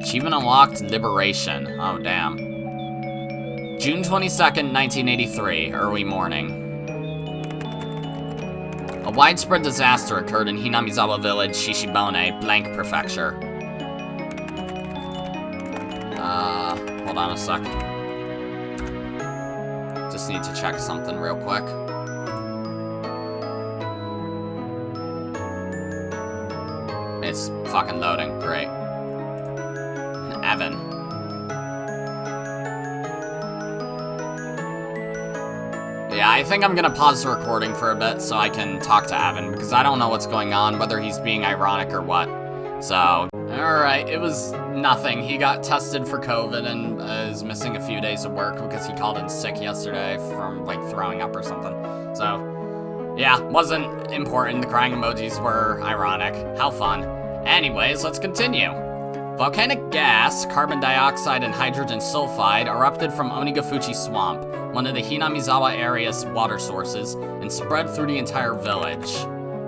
Achievement unlocked, liberation. Oh, damn. June 22nd, 1983, early morning. A widespread disaster occurred in Hinamizawa village, Shishibone, Blank Prefecture. Hold on a sec. Just need to check something real quick. It's fucking loading, great. Evan. Yeah, I think I'm gonna pause the recording for a bit so I can talk to Evan, because I don't know what's going on, whether he's being ironic or what. So, alright, it was nothing. He got tested for COVID and is missing a few days of work because he called in sick yesterday from, like, throwing up or something. So, yeah, wasn't important. The crying emojis were ironic. How fun. Anyways, let's continue. Volcanic gas, carbon dioxide, and hydrogen sulfide erupted from Onigafuchi Swamp, one of the Hinamizawa area's water sources, and spread through the entire village.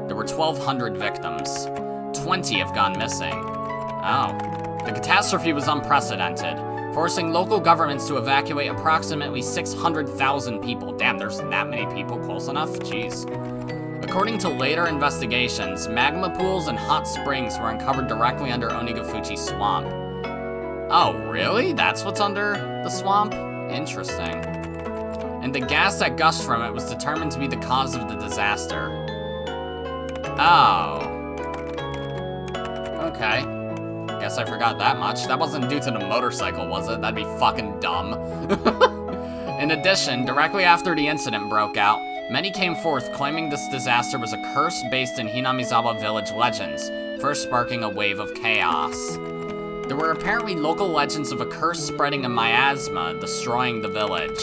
There were 1,200 victims. 20 have gone missing. Oh. The catastrophe was unprecedented, forcing local governments to evacuate approximately 600,000 people. Damn, there's that many people, close enough? Jeez. According to later investigations, magma pools and hot springs were uncovered directly under Onigafuchi Swamp. Oh, really? That's what's under the swamp? Interesting. And the gas that gushed from it was determined to be the cause of the disaster. Oh. Okay. Guess I forgot that much. That wasn't due to the motorcycle, was it? That'd be fucking dumb. In addition, directly after the incident broke out, many came forth claiming this disaster was a curse based in Hinamizawa village legends, first sparking a wave of chaos. There were apparently local legends of a curse spreading a miasma, destroying the village,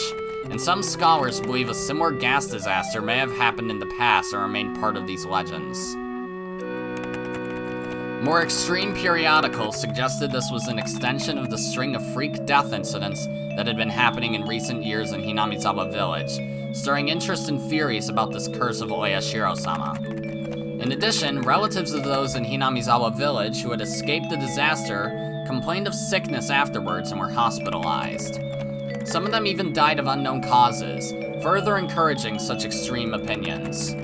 and some scholars believe a similar gas disaster may have happened in the past and remained part of these legends. More extreme periodicals suggested this was an extension of the string of freak death incidents that had been happening in recent years in Hinamizawa village, stirring interest and theories about this curse of Oyashiro-sama. In addition, relatives of those in Hinamizawa village who had escaped the disaster complained of sickness afterwards and were hospitalized. Some of them even died of unknown causes, further encouraging such extreme opinions.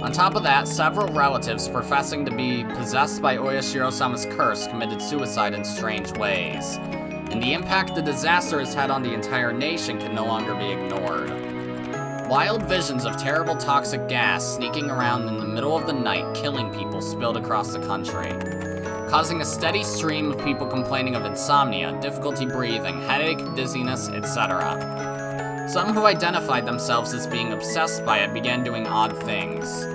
On top of that, several relatives professing to be possessed by Oyashiro-sama's curse committed suicide in strange ways, and the impact the disaster has had on the entire nation can no longer be ignored. Wild visions of terrible toxic gas sneaking around in the middle of the night killing people spilled across the country, causing a steady stream of people complaining of insomnia, difficulty breathing, headache, dizziness, etc. Some who identified themselves as being obsessed by it began doing odd things.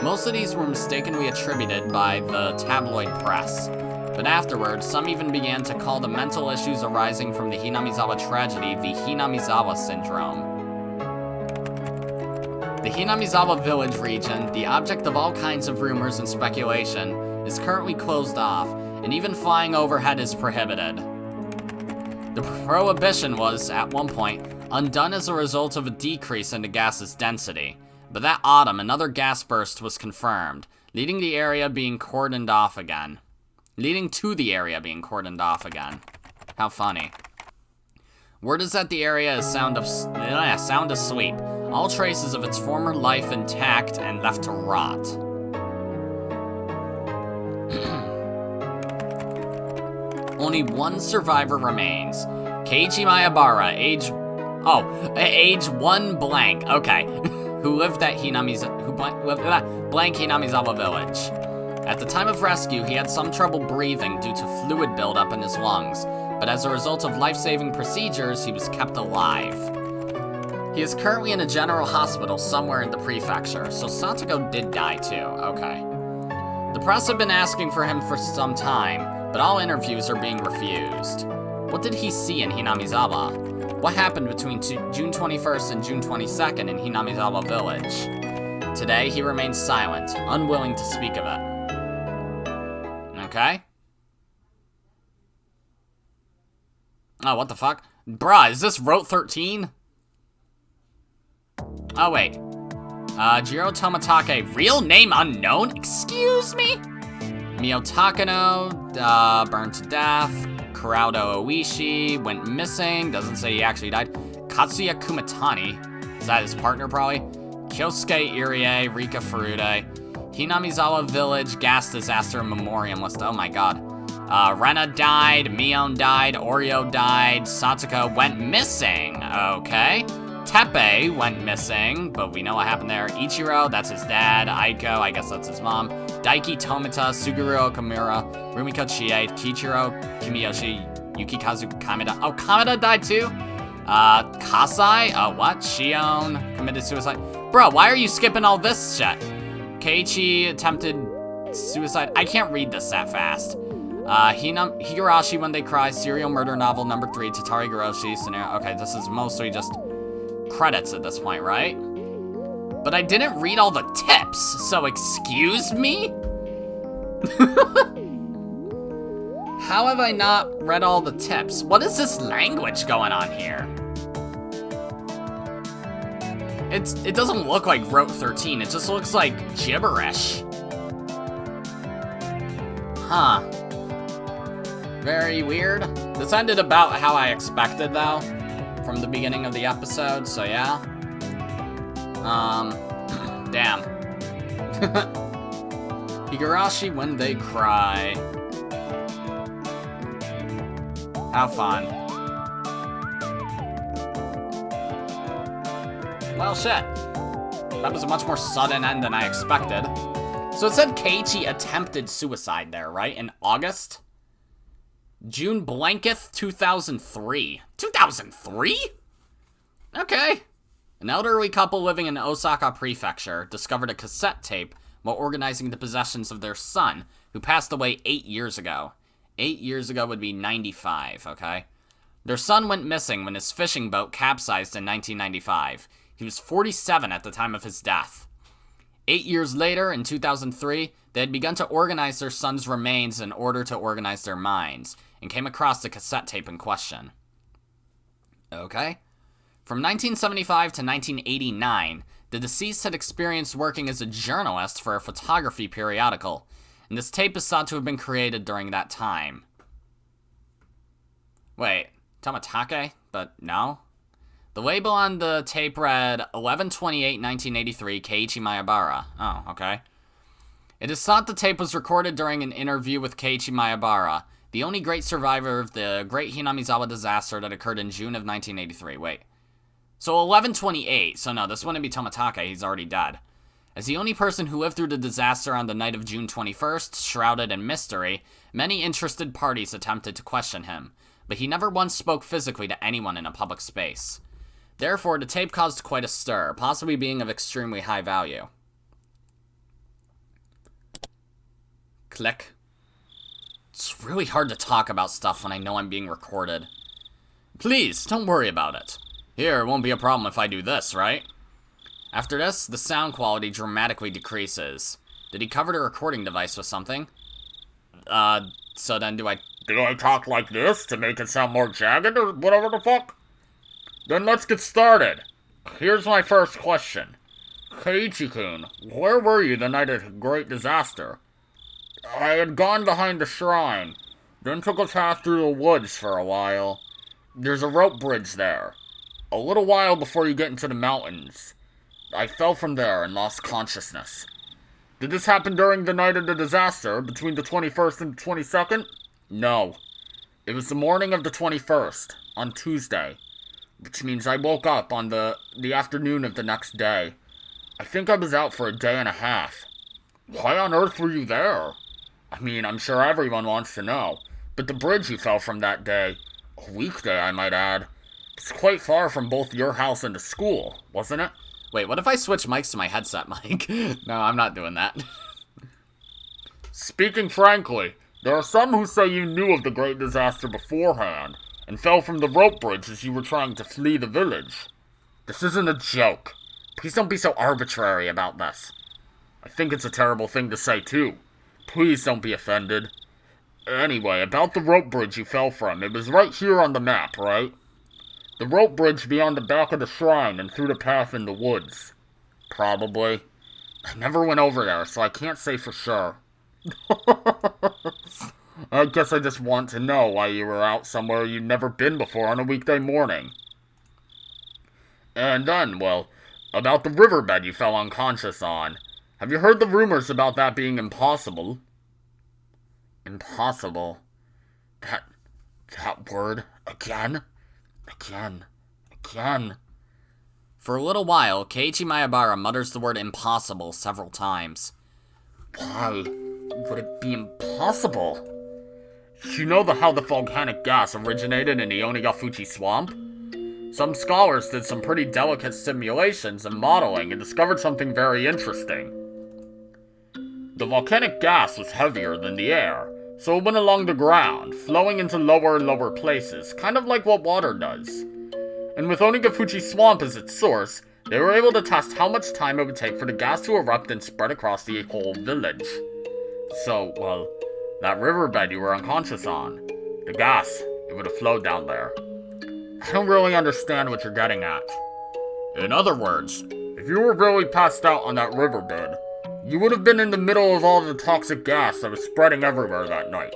Most of these were mistakenly attributed by the tabloid press, but afterwards, some even began to call the mental issues arising from the Hinamizawa tragedy the Hinamizawa syndrome. The Hinamizawa village region, the object of all kinds of rumors and speculation, is currently closed off, and even flying overhead is prohibited. The prohibition was, at one point, undone as a result of a decrease in the gas's density, but that autumn another gas burst was confirmed, Leading to the area being cordoned off again. How funny. Word is that the area is sound asleep. All traces of its former life intact and left to rot. Only one survivor remains. Keiichi Mayabara, age 1 blank, okay, who lived at blank Hinamizawa village. At the time of rescue, he had some trouble breathing due to fluid buildup in his lungs, but as a result of life-saving procedures, he was kept alive. He is currently in a general hospital somewhere in the prefecture, so Satoko did die too, okay. The press have been asking for him for some time, but all interviews are being refused. What did he see in Hinamizawa? What happened between June 21st and June 22nd in Hinamizawa village? Today, he remains silent, unwilling to speak of it. Okay. Oh, what the fuck? Bruh, is this Route 13? Oh, wait. Jiro Tomatake, real name unknown? Excuse me? Mio Takano, burned to death. Kurado Oishi went missing. Doesn't say he actually died. Katsuya Kumatani, is that his partner probably? Kyosuke Irie, Rika Furude. Hinamizawa Village gas disaster memoriam list. Oh my god. Rena died, Mion died, Oreo died, Satoko went missing. Okay. Teppei went missing, but we know what happened there. Ichiro, that's his dad. Aiko, I guess that's his mom. Daiki Tomita, Suguru Okamura, Rumiko Chie, Kichiro Kimiyoshi, Yukikazu Kameda. Oh, Kameda died too? Kasai? What? Shion committed suicide. Bro, why are you skipping all this shit? Keiichi attempted suicide. I can't read this that fast. Higurashi When They Cry, serial murder novel number 3, Tatarigoroshi scenario. Okay, this is mostly just credits at this point, right? But I didn't read all the tips, so excuse me? How have I not read all the tips? What is this language going on here? It doesn't look like Route 13, it just looks like gibberish. Huh. Very weird. This ended about how I expected, though, from the beginning of the episode, so yeah. Damn. Higurashi When They Cry. Have fun. Well, shit. That was a much more sudden end than I expected. So it said Keiichi attempted suicide there, right? In August? June blanketh 2003. 2003? Okay. An elderly couple living in Osaka Prefecture discovered a cassette tape while organizing the possessions of their son, who passed away 8 years ago. 8 years ago would be 95, okay? Their son went missing when his fishing boat capsized in 1995. He was 47 at the time of his death. 8 years later, in 2003, they had begun to organize their son's remains in order to organize their minds, and came across the cassette tape in question. Okay. From 1975 to 1989, the deceased had experienced working as a journalist for a photography periodical, and this tape is thought to have been created during that time. Wait, Tomatake? But no? The label on the tape read 11/28/1983, Keiichi Mayabara. Oh, okay. It is thought the tape was recorded during an interview with Keiichi Mayabara, the only great survivor of the Great Hinamizawa disaster that occurred in June of 1983. Wait. So 11/28, so no, this wouldn't be Tomatake, he's already dead. As the only person who lived through the disaster on the night of June 21st, shrouded in mystery, many interested parties attempted to question him, but he never once spoke physically to anyone in a public space. Therefore, the tape caused quite a stir, possibly being of extremely high value. Click. It's really hard to talk about stuff when I know I'm being recorded. Please, don't worry about it. Here, it won't be a problem if I do this, right? After this, the sound quality dramatically decreases. Did he cover the recording device with something? So then do I talk like this to make it sound more jagged or whatever the fuck? Then let's get started. Here's my first question. Keiichi-kun, where were you the night of the great disaster? I had gone behind the shrine, then took a path through the woods for a while. There's a rope bridge there. A little while before you get into the mountains. I fell from there and lost consciousness. Did this happen during the night of the disaster, between the 21st and the 22nd? No. It was the morning of the 21st, on Tuesday, which means I woke up on the afternoon of the next day. I think I was out for a day and a half. Why on earth were you there? I mean, I'm sure everyone wants to know, but the bridge you fell from that day, a weekday I might add, it's quite far from both your house and the school, wasn't it? Wait, what if I switch mics to my headset mic? No, I'm not doing that. Speaking frankly, there are some who say you knew of the great disaster beforehand, and fell from the rope bridge as you were trying to flee the village. This isn't a joke. Please don't be so arbitrary about this. I think it's a terrible thing to say too. Please don't be offended. Anyway, about the rope bridge you fell from, it was right here on the map, right? The rope bridge beyond the back of the shrine and through the path in the woods. Probably. I never went over there, so I can't say for sure. I guess I just want to know why you were out somewhere you'd never been before on a weekday morning. And then, well, about the riverbed you fell unconscious on. Have you heard the rumors about that being impossible? Impossible? That word again? Again. For a little while, Keiichi Maebara mutters the word impossible several times. Why would it be impossible? You know how the volcanic gas originated in the Onigafuchi swamp? Some scholars did some pretty delicate simulations and modeling and discovered something very interesting. The volcanic gas was heavier than the air, so it went along the ground, flowing into lower and lower places, kind of like what water does. And with Onigafuchi Swamp as its source, they were able to test how much time it would take for the gas to erupt and spread across the whole village. So, well, that riverbed you were unconscious on, the gas, it would have flowed down there. I don't really understand what you're getting at. In other words, if you were really passed out on that riverbed, you would have been in the middle of all the toxic gas that was spreading everywhere that night.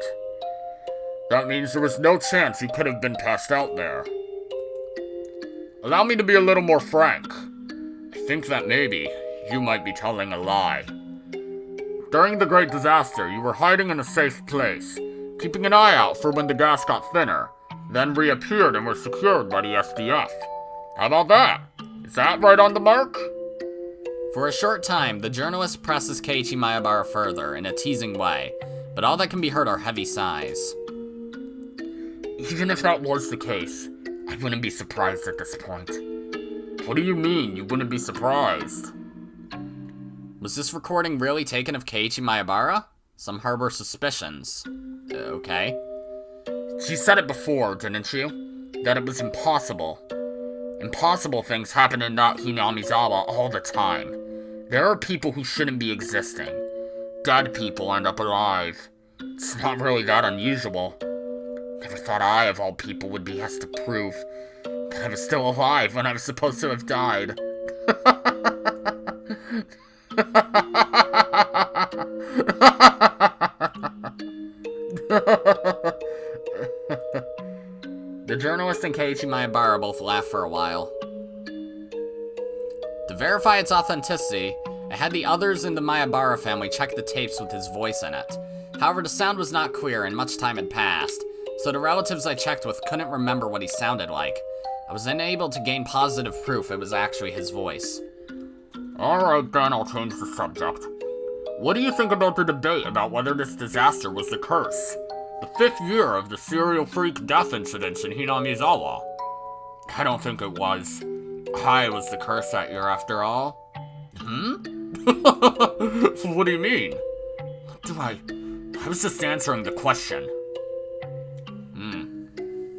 That means there was no chance you could have been passed out there. Allow me to be a little more frank. I think that maybe you might be telling a lie. During the Great Disaster, you were hiding in a safe place, keeping an eye out for when the gas got thinner, then reappeared and were secured by the SDF. How about that? Is that right on the mark? For a short time, the journalist presses Keiichi Maebara further in a teasing way, but all that can be heard are heavy sighs. Even if that was the case, I wouldn't be surprised at this point. What do you mean, you wouldn't be surprised? Was this recording really taken of Keiichi Maebara? Some harbor suspicions. Okay. She said it before, didn't you? That it was impossible. Impossible things happen in that Hinamizawa all the time. There are people who shouldn't be existing. Dead people end up alive. It's not really that unusual. Never thought I, of all people, would be asked to prove that I was still alive when I was supposed to have died. The journalist and Keiichi Maebara both laugh for a while. To verify its authenticity, I had the others in the Maebara family check the tapes with his voice in it. However, the sound was not clear and much time had passed, so the relatives I checked with couldn't remember what he sounded like. I was unable to gain positive proof it was actually his voice. Alright then, I'll change the subject. What do you think about the debate about whether this disaster was the curse? The 5th year of the serial freak death incidents in Hinamizawa. I don't think it was. I was the curse that year after all. What do you mean? I was just answering the question.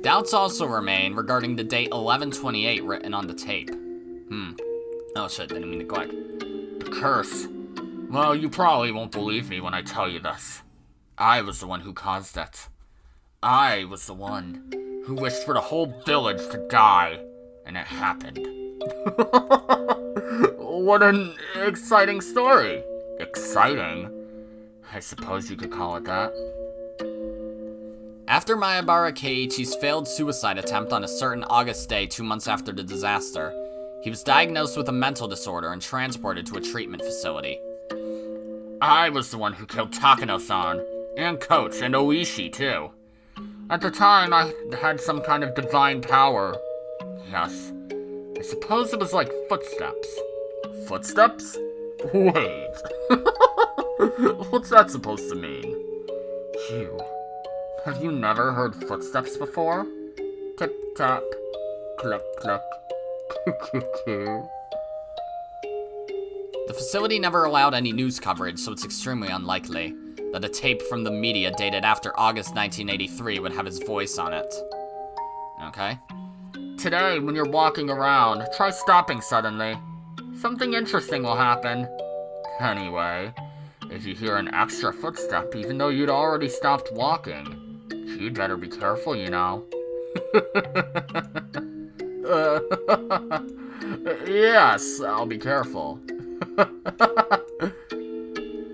Doubts also remain regarding the date 11/28 written on the tape. Oh shit, didn't mean to click. The curse. Well, you probably won't believe me when I tell you this. I was the one who caused it. I was the one who wished for the whole village to die, and it happened. What an exciting story. Exciting? I suppose you could call it that. After Mayabara Keiichi's failed suicide attempt on a certain August day 2 months after the disaster, he was diagnosed with a mental disorder and transported to a treatment facility. I was the one who killed Takano-san, and Coach, and Oishi too. At the time, I had some kind of divine power. Yes, I suppose it was like footsteps. Footsteps? Wait. What's that supposed to mean? Have you never heard footsteps before? Tip-tap, cluck-cluck, coo-coo-coo. The facility never allowed any news coverage, so it's extremely unlikely that a tape from the media dated after August 1983 would have his voice on it. Okay. Today, when you're walking around, try stopping suddenly. Something interesting will happen. Anyway, if you hear an extra footstep, even though you'd already stopped walking, you'd better be careful, you know. Yes, I'll be careful.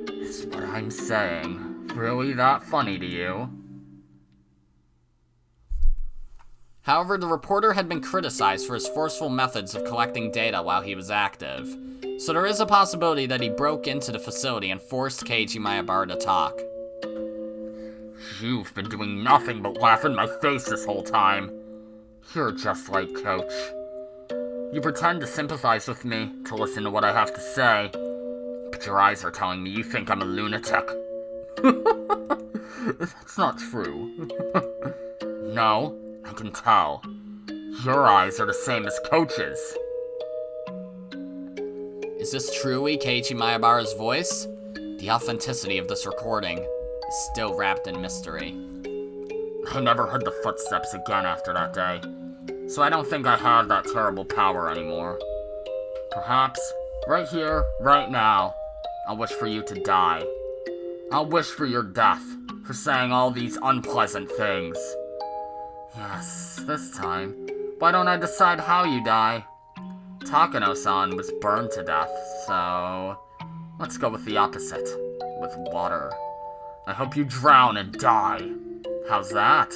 Is what I'm saying really that funny to you? However, the reporter had been criticized for his forceful methods of collecting data while he was active, so there is a possibility that he broke into the facility and forced Keiichi Mayabara to talk. You've been doing nothing but laugh in my face this whole time. You're just like Coach. You pretend to sympathize with me, to listen to what I have to say, but your eyes are telling me you think I'm a lunatic. That's not true. No, I can tell. Your eyes are the same as Coach's. Is this truly Keiichi Mayabara's voice? The authenticity of this recording is still wrapped in mystery. I never heard the footsteps again after that day, so I don't think I have that terrible power anymore. Perhaps, right here, right now, I'll wish for you to die. I'll wish for your death, for saying all these unpleasant things. Yes, this time, why don't I decide how you die? Takano-san was burned to death, so let's go with the opposite, with water. I hope you drown and die. How's that?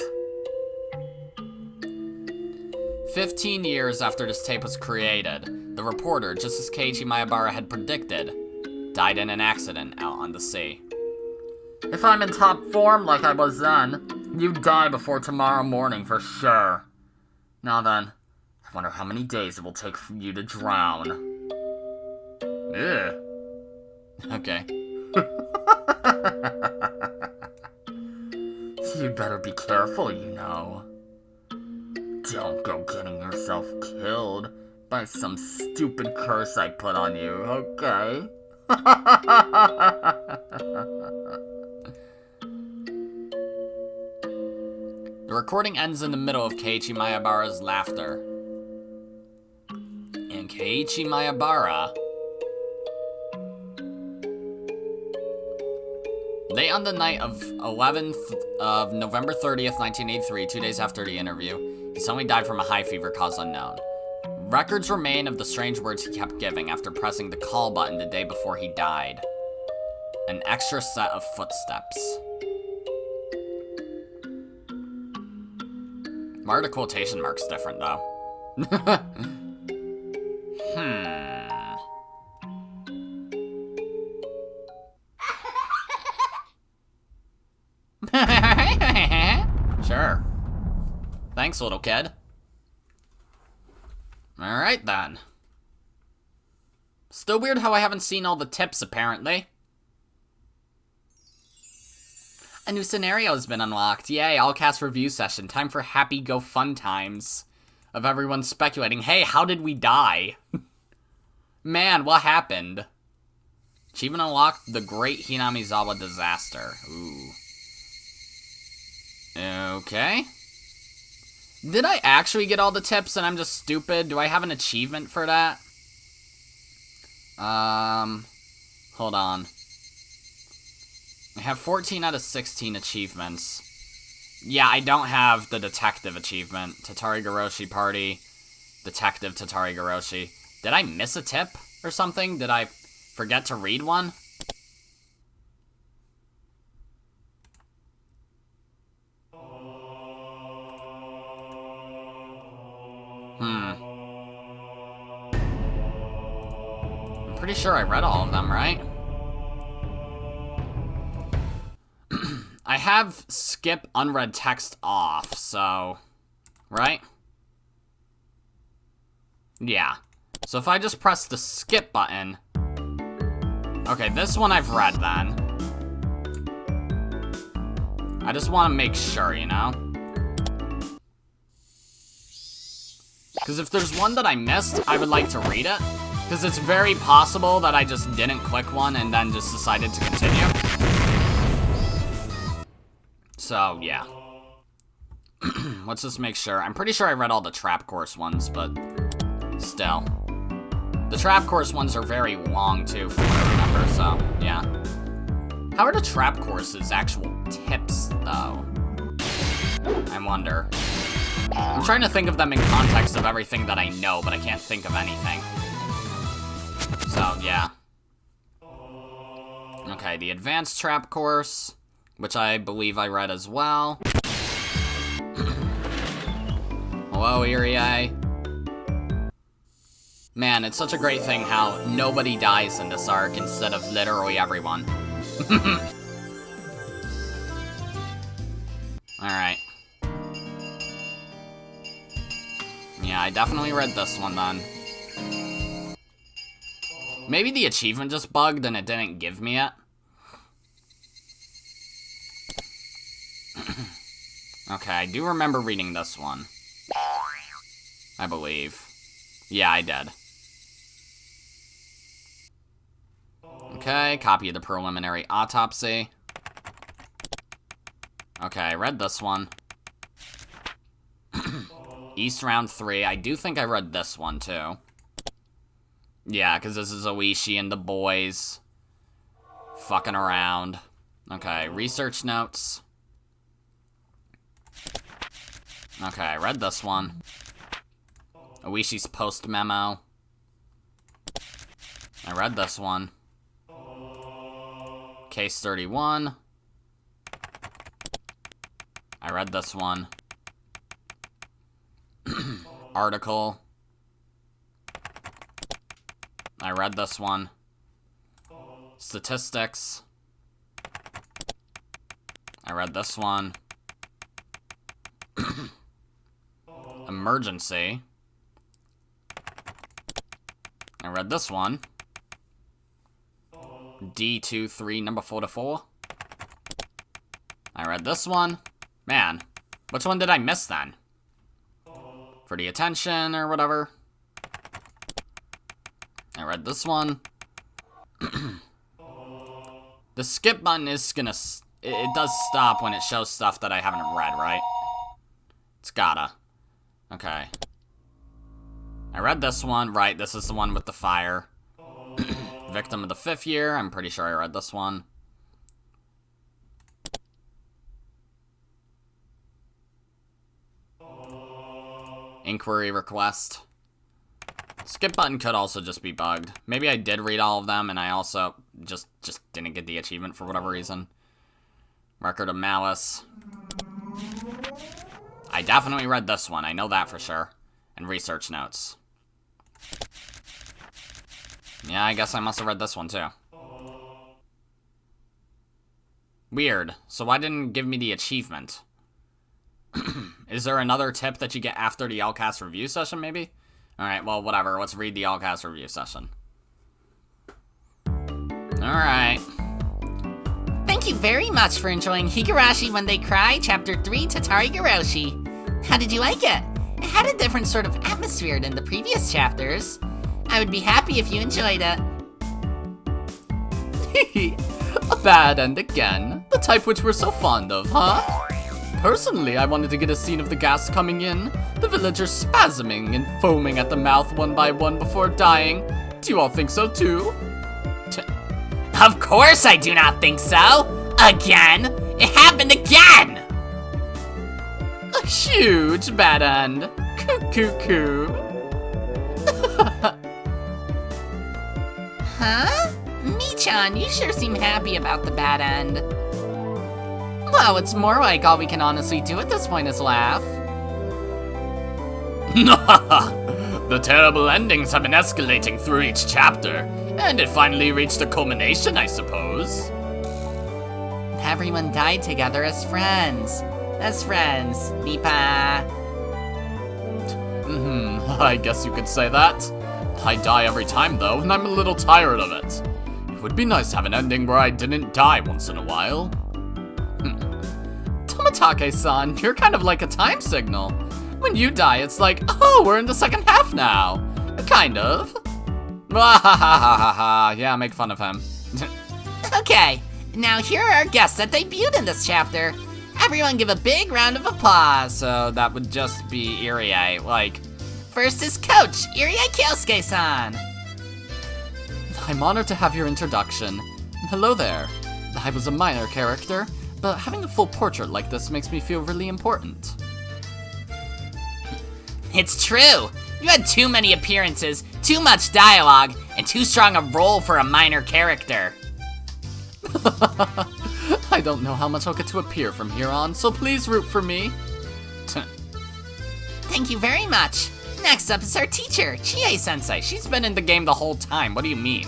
15 years after this tape was created, the reporter, just as Keiichi Mayabara had predicted, died in an accident out on the sea. If I'm in top form like I was then, you'd die before tomorrow morning for sure. Now then, I wonder how many days it will take for you to drown. Ugh. Okay. You'd better be careful, you know. Don't go getting yourself killed by some stupid curse I put on you, okay? The recording ends in the middle of Keiichi Mayabara's laughter. And Keiichi Mayabara... Late on the night of November 30th, 1983, 2 days after the interview, he suddenly died from a high fever cause unknown. Records remain of the strange words he kept giving after pressing the call button the day before he died. An extra set of footsteps. Why are the quotation marks different, though? Sure. Thanks, little kid. Alright, then. Still weird how I haven't seen all the tips, apparently. A new scenario has been unlocked. Yay, all cast review session. Time for happy go fun times. Of everyone speculating, hey, how did we die? Man, what happened? Achievement unlocked, the Great Hinamizawa Disaster. Ooh. Okay. Did I actually get all the tips and I'm just stupid? Do I have an achievement for that? Hold on. I have 14 out of 16 achievements. Yeah, I don't have the detective achievement. Tatarigoroshi Party, Detective Tatarigoroshi. Did I miss a tip or something? Did I forget to read one? I'm pretty sure I read all of them, right? I have skip unread text off, so... Right? Yeah. So if I just press the skip button... Okay, this one I've read then. I just want to make sure, you know? Because if there's one that I missed, I would like to read it. Because it's very possible that I just didn't click one and then just decided to continue. So, yeah. Let's just make sure. I'm pretty sure I read all the trap course ones, but still. The trap course ones are very long, too, from what I remember, so, yeah. How are the trap courses actual tips, though? I wonder. I'm trying to think of them in context of everything that I know, but I can't think of anything. So, yeah. Okay, the advanced trap course, which I believe I read as well. Hello, Irie. Man, it's such a great thing how nobody dies in this arc instead of literally everyone. Alright. Yeah, I definitely read this one then. Maybe the achievement just bugged and it didn't give me it. Okay, I do remember reading this one. I believe. Yeah, I did. Okay, copy of the preliminary autopsy. Okay, I read this one. East Round 3. I do think I read this one, too. Yeah, because this is Oishi and the boys fucking around. Okay, research notes. Okay, I read this one. Oishi's post memo. I read this one. Case 31. I read this one. Article. I read this one. Statistics. I read this one. Emergency. I read this one. D23 number 44. I read this one. Man, which one did I miss then? For the attention or whatever. I read this one. The skip button is gonna... It does stop when it shows stuff that I haven't read, right? It's gotta. Okay. I read this one. Right, this is the one with the fire. Victim of the 5th year. I'm pretty sure I read this one. Inquiry request. Skip button could also just be bugged. Maybe I did read all of them and I also just didn't get the achievement for whatever reason. Record of malice. I definitely read this one. I know that for sure. And research notes. Yeah, I guess I must have read this one too. Weird. So why didn't it give me the achievement? Is there another tip that you get after the Allcast review session, maybe? Alright, well, whatever. Let's read the Allcast review session. Alright. Thank you very much for enjoying Higurashi When They Cry, Ch.3 Tatarigoroshi. How did you like it? It had a different sort of atmosphere than the previous chapters. I would be happy if you enjoyed it. A bad end again. The type which we're so fond of, huh? Personally, I wanted to get a scene of the gas coming in, the villagers spasming and foaming at the mouth one by one before dying. Do you all think so too? Of course I do not think so! Again! It happened again! A huge bad end. Coo. Keiichi-chan, you sure seem happy about the bad end. Well, it's more like all we can honestly do at this point is laugh. The terrible endings have been escalating through each chapter, and it finally reached a culmination, I suppose. Everyone died together as friends. Nipa. I guess you could say that. I die every time though, and I'm a little tired of it. It would be nice to have an ending where I didn't die once in a while. Tomatake-san, you're kind of like a time signal. When you die, it's like, oh, we're in the second half now. Kind of. Yeah, make fun of him. Okay, now here are our guests that debuted in this chapter. Everyone give a big round of applause. So that would just be Irie, like... First is Coach, Irie Kyosuke-san. I'm honored to have your introduction. Hello there. I was a minor character, but having a full portrait like this makes me feel really important. It's true. You had too many appearances, too much dialogue, and too strong a role for a minor character. I don't know how much I'll get to appear from here on, so please root for me. Thank you very much. Next up is our teacher, Chie-sensei. She's been in the game the whole time, what do you mean?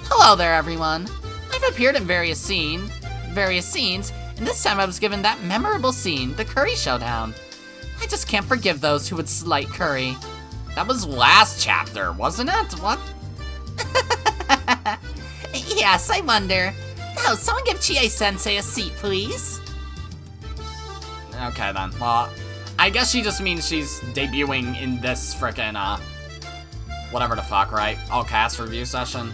Hello there, everyone. I've appeared in various scenes, and this time I was given that memorable scene, the Curry Showdown. I just can't forgive those who would slight Curry. That was last chapter, wasn't it? What? Yes, I wonder. Now, someone give Chie-sensei a seat, please. Okay then, well, I guess she just means she's debuting in this frickin', whatever the fuck, right? All cast review session?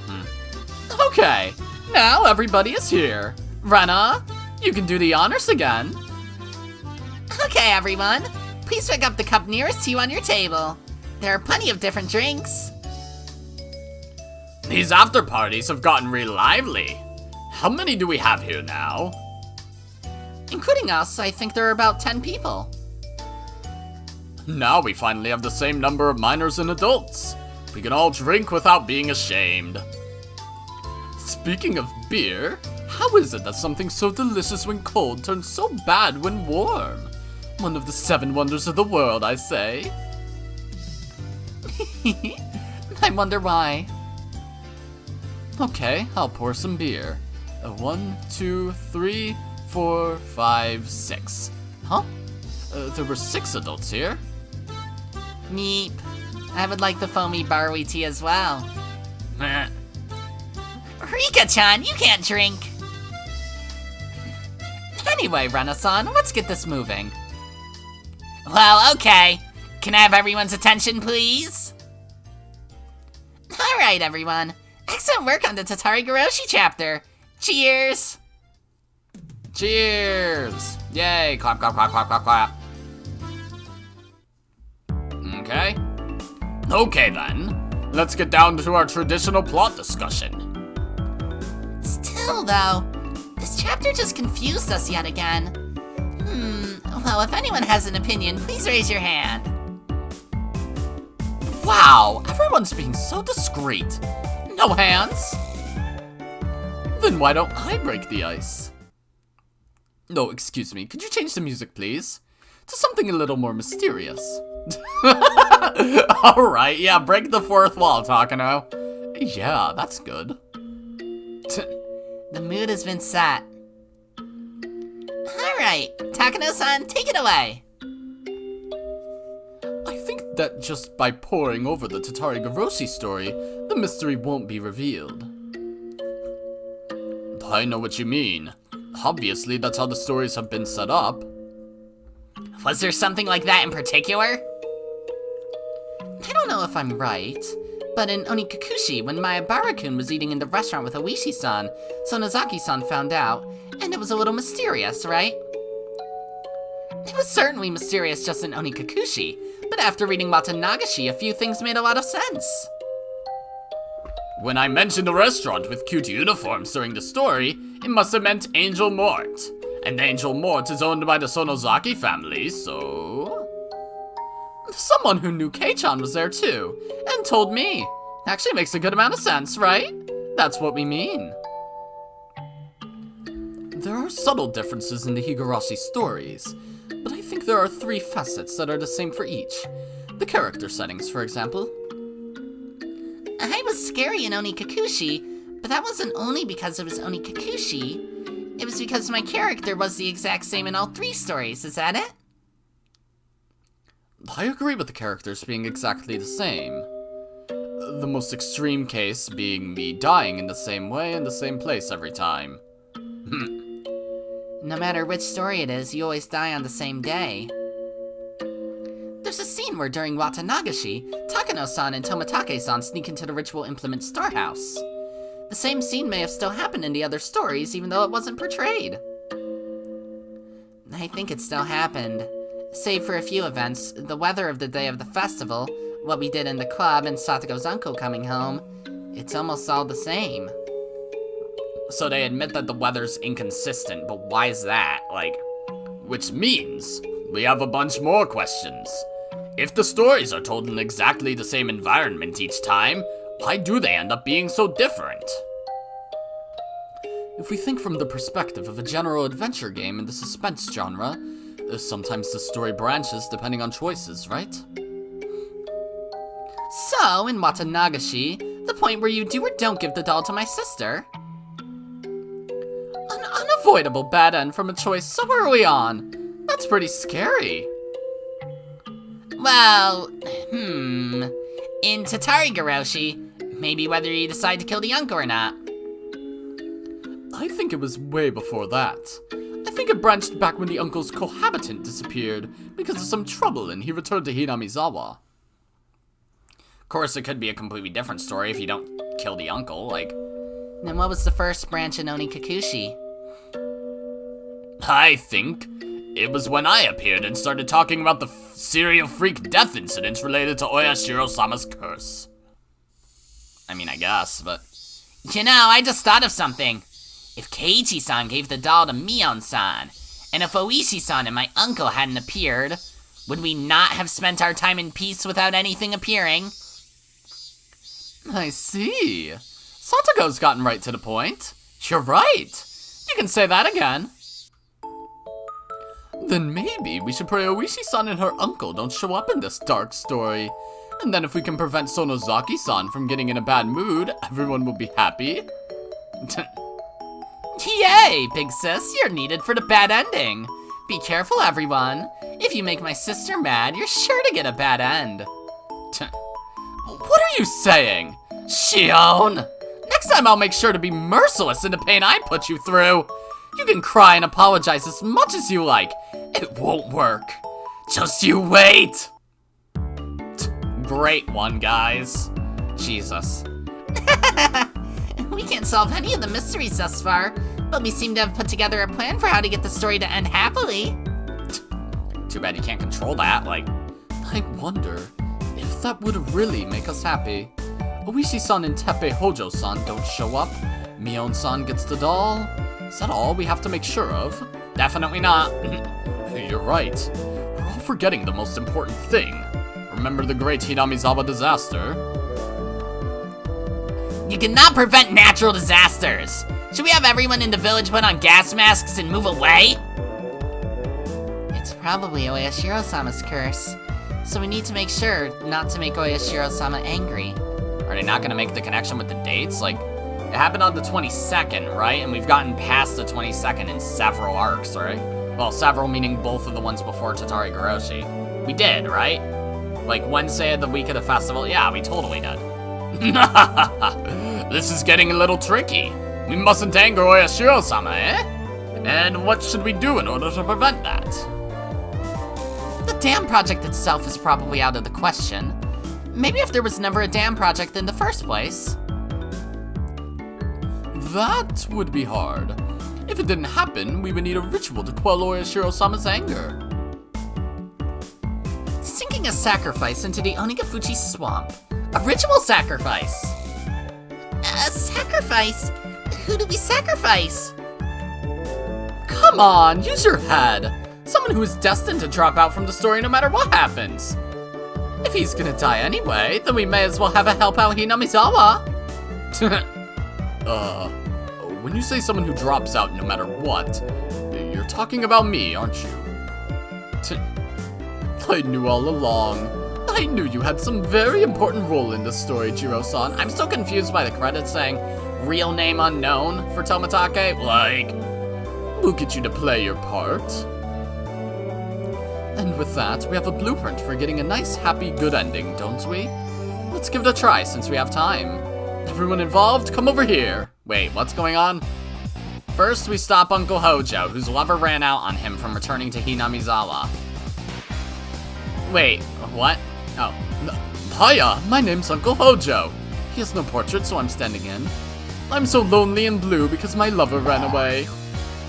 Okay, now everybody is here. Rena, you can do the honors again. Okay, everyone. Please pick up the cup nearest to you on your table. There are plenty of different drinks. These after parties have gotten real lively. How many do we have here now? Including us, I think there are about 10 people. Now we finally have the same number of minors and adults. We can all drink without being ashamed. Speaking of beer, how is it that something so delicious when cold turns so bad when warm? One of the 7 wonders of the world, I say. I wonder why. Okay, I'll pour some beer. 1, 2, 3, 4, 5, 6. Huh? There were 6 adults here. Meep. I would like the foamy barley tea as well. Rika-chan, you can't drink. Anyway, Rena-san, let's get this moving. Well, okay. Can I have everyone's attention, please? Alright, everyone. Excellent work on the Tatarigoroshi chapter. Cheers! Cheers! Yay! Clap, clap, clap, clap, clap, clap. Okay. Okay then. Let's get down to our traditional plot discussion. Still, though, this chapter just confused us yet again. Well, if anyone has an opinion, please raise your hand. Wow, everyone's being so discreet. No hands? Then why don't I break the ice? No, excuse me, could you change the music, please? To something a little more mysterious. Alright, yeah, break the fourth wall, Takano. Yeah, that's good. The mood has been set. Alright, Takano-san, take it away. I think that just by poring over the Tatarigoroshi story, the mystery won't be revealed. I know what you mean. Obviously, that's how the stories have been set up. Was there something like that in particular? I don't know if I'm right, but in Onikakushi, when Mayabara-kun was eating in the restaurant with Oishi-san, Sonozaki-san found out, and it was a little mysterious, right? It was certainly mysterious just in Onikakushi, but after reading Watanagashi, a few things made a lot of sense. When I mentioned a restaurant with cute uniforms during the story, it must have meant Angel Mort. And Angel Mort is owned by the Sonozaki family, so... Someone who knew Kei-chan was there too, and told me. Actually makes a good amount of sense, right? That's what we mean. subtle differences in the Higurashi stories, but I think there are 3 facets that are the same for each. The character settings, for example. I was scary in Oni Kikushi, but that wasn't only because it was Oni Kikushi. It was because my character was the exact same in all 3 stories, is that it? I agree with the characters being exactly the same. The most extreme case being me dying in the same way in the same place every time. No matter which story it is, you always die on the same day. There's a scene where during Watanagashi, Takano-san and Tomitake-san sneak into the ritual implement storehouse. The same scene may have still happened in the other stories, even though it wasn't portrayed. I think it still happened. Save for a few events, the weather of the day of the festival, what we did in the club, and Satoko's uncle coming home, it's almost all the same. So they admit that the weather's inconsistent, but why is that? Like, which means we have a bunch more questions. If the stories are told in exactly the same environment each time, why do they end up being so different? If we think from the perspective of a general adventure game in the suspense genre, sometimes the story branches depending on choices, right? So, in Watanagashi, the point where you do or don't give the doll to my sister. An unavoidable bad end from a choice so early on. That's pretty scary. Well, in Tatarigoroshi, maybe whether you decide to kill the uncle or not. I think it was way before that. I think it branched back when the uncle's cohabitant disappeared because of some trouble and he returned to Hinamizawa. Of course, it could be a completely different story if you don't kill the uncle, like... Then what was the first branch in Oni Kikushi? I think it was when I appeared and started talking about the serial freak death incidents related to Oyashiro-sama's curse. I mean, I guess, but... You know, I just thought of something. If Keiichi-san gave the doll to Mion-san, and if Oishi-san and my uncle hadn't appeared, would we not have spent our time in peace without anything appearing? I see. Satoko's gotten right to the point. You're right. You can say that again. Then maybe we should pray Oishi-san and her uncle don't show up in this dark story. And then if we can prevent Sonozaki-san from getting in a bad mood, everyone will be happy. Yay, big sis, you're needed for the bad ending. Be careful, everyone. If you make my sister mad, you're sure to get a bad end. What are you saying? Shion! Next time I'll make sure to be merciless in the pain I put you through. You can cry and apologize as much as you like. It won't work. Just you wait! Great one, guys. Jesus. We can't solve any of the mysteries thus far, but we seem to have put together a plan for how to get the story to end happily. Too bad you can't control that, like... I wonder if that would really make us happy. Oishi-san and Teppei Hojo-san don't show up. Mion-san gets the doll. Is that all we have to make sure of? Definitely not. You're right. We're all forgetting the most important thing. Remember the great Hinamizawa disaster? You cannot prevent natural disasters. Should we have everyone in the village put on gas masks and move away? It's probably Oyashiro-sama's curse, so we need to make sure not to make Oyashiro-sama angry. Are they not gonna make the connection with the dates? Like, it happened on the 22nd, right? And we've gotten past the 22nd in several arcs, right? Well, several meaning both of the ones before Tatarigoroshi. We did, right? Like, Wednesday of the week of the festival? Yeah, we totally did. This is getting a little tricky. We mustn't anger Oyashiro-sama, eh? And what should we do in order to prevent that? The dam project itself is probably out of the question. Maybe if there was never a dam project in the first place. That would be hard. If it didn't happen, we would need a ritual to quell Oyashiro-sama's anger. Sinking a sacrifice into the Onigafuchi swamp. A ritual sacrifice. A sacrifice? Who do we sacrifice? Come on, use your head. Someone who is destined to drop out from the story no matter what happens. If he's gonna die anyway, then we may as well have a help out Hinamizawa. when you say someone who drops out no matter what, you're talking about me, aren't you? I knew all along. I knew you had some very important role in this story, Jiro-san. I'm so confused by the credits saying real name unknown for Tomitake. Like, we'll get you to play your part. And with that, we have a blueprint for getting a nice, happy, good ending, don't we? Let's give it a try since we have time. Everyone involved, come over here. Wait, what's going on? First, we stop Uncle Hojo, whose lover ran out on him from returning to Hinamizawa. Wait, what? Oh. Hiya, my name's Uncle Hojo. He has no portrait, so I'm standing in. I'm so lonely and blue because my lover ran away.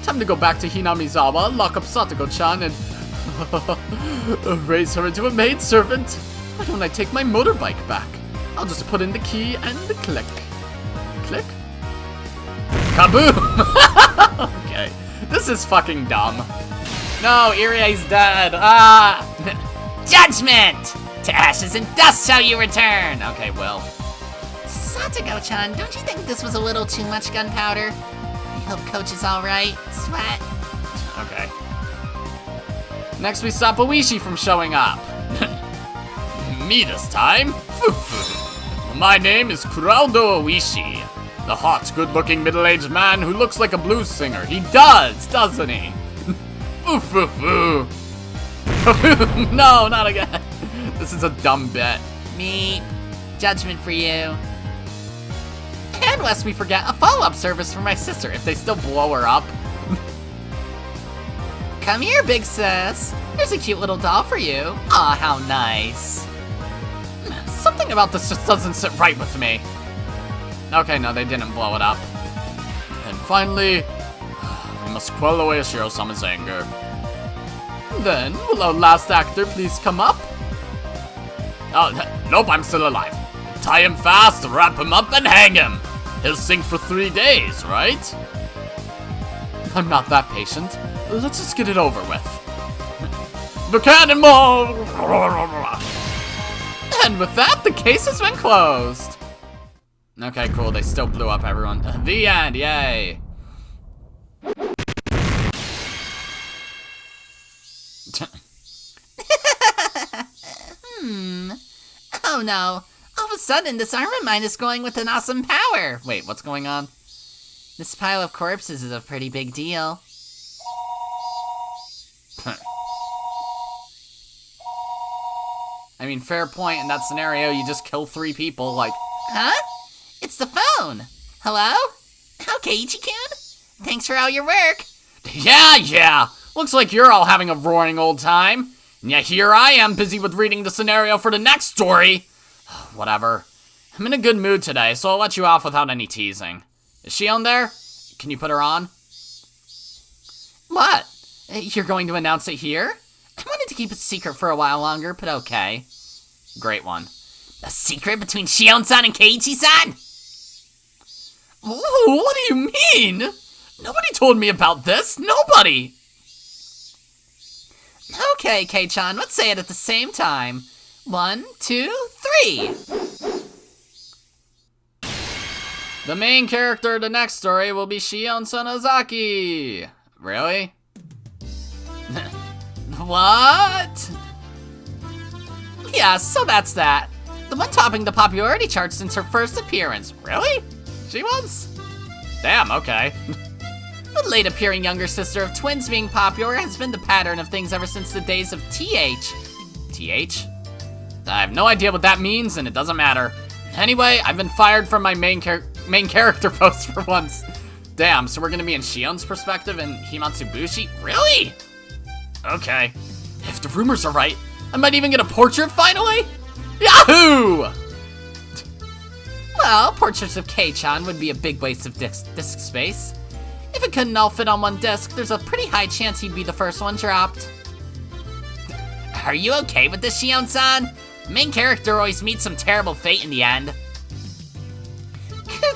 Time to go back to Hinamizawa, lock up Satoko-chan, and raise her into a maidservant. Why don't I take my motorbike back? I'll just put in the key and the click. Click? Kaboom! Okay, this is fucking dumb. No, Irie's dead. Ah! Judgment! To ashes and dust shall you return! Okay, well. Satoko-chan, don't you think this was a little too much gunpowder? I hope Coach is alright. Sweat. Okay. Next we stop Oishi from showing up. Me this time? My name is Kuraldo Oishi. The hot, good-looking middle-aged man who looks like a blues singer. He does, doesn't he? No, not again. This is a dumb bit. Me. Judgment for you. And lest we forget, a follow-up service for my sister if they still blow her up. Come here, big sis. There's a cute little doll for you. Aw, how nice. Something about this just doesn't sit right with me. Okay, no, they didn't blow it up. And finally, we must quell away Shiro-sama's anger. Then, will our last actor please come up? Oh, nope, I'm still alive. Tie him fast, wrap him up, and hang him. He'll sing for 3 days, right? I'm not that patient. Let's just get it over with. The cannonball! And with that, the case has been closed. Okay, cool, they still blew up everyone. The end, yay. Oh no. All of a sudden, this arm of mine is going with an awesome power. Wait, what's going on? This pile of corpses is a pretty big deal. I mean, fair point. In that scenario, you just kill 3 people, like... Huh? It's the phone. Hello? Oh, Keiichi-kun? Thanks for all your work. Yeah. Looks like you're all having a roaring old time. And yet here I am, busy with reading the scenario for the next story. Whatever. I'm in a good mood today, so I'll let you off without any teasing. Is she on there? Can you put her on? What? You're going to announce it here? I wanted to keep it secret for a while longer, but okay. Great one. A secret between Shion-san and Keiichi-san? Ooh, what do you mean? Nobody told me about this. Nobody. Okay, Kei-chan, let's say it at the same time. 1, 2, 3. The main character of the next story will be Shion Sonozaki. Really? What? Yeah, so that's that. The one topping the popularity charts since her first appearance. Really? She was? Damn, okay. The late appearing younger sister of twins being popular has been the pattern of things ever since the days of TH. TH? I have no idea what that means, and it doesn't matter. Anyway, I've been fired from my main character post for once. Damn, so we're gonna be in Shion's perspective in Himatsubushi? Really? Okay. If the rumors are right, I might even get a portrait finally? Yahoo! Well, portraits of Kei-chan would be a big waste of disk space. If it couldn't all fit on one disc, there's a pretty high chance he'd be the first one dropped. Are you okay with this, Shion-san? The main character always meets some terrible fate in the end.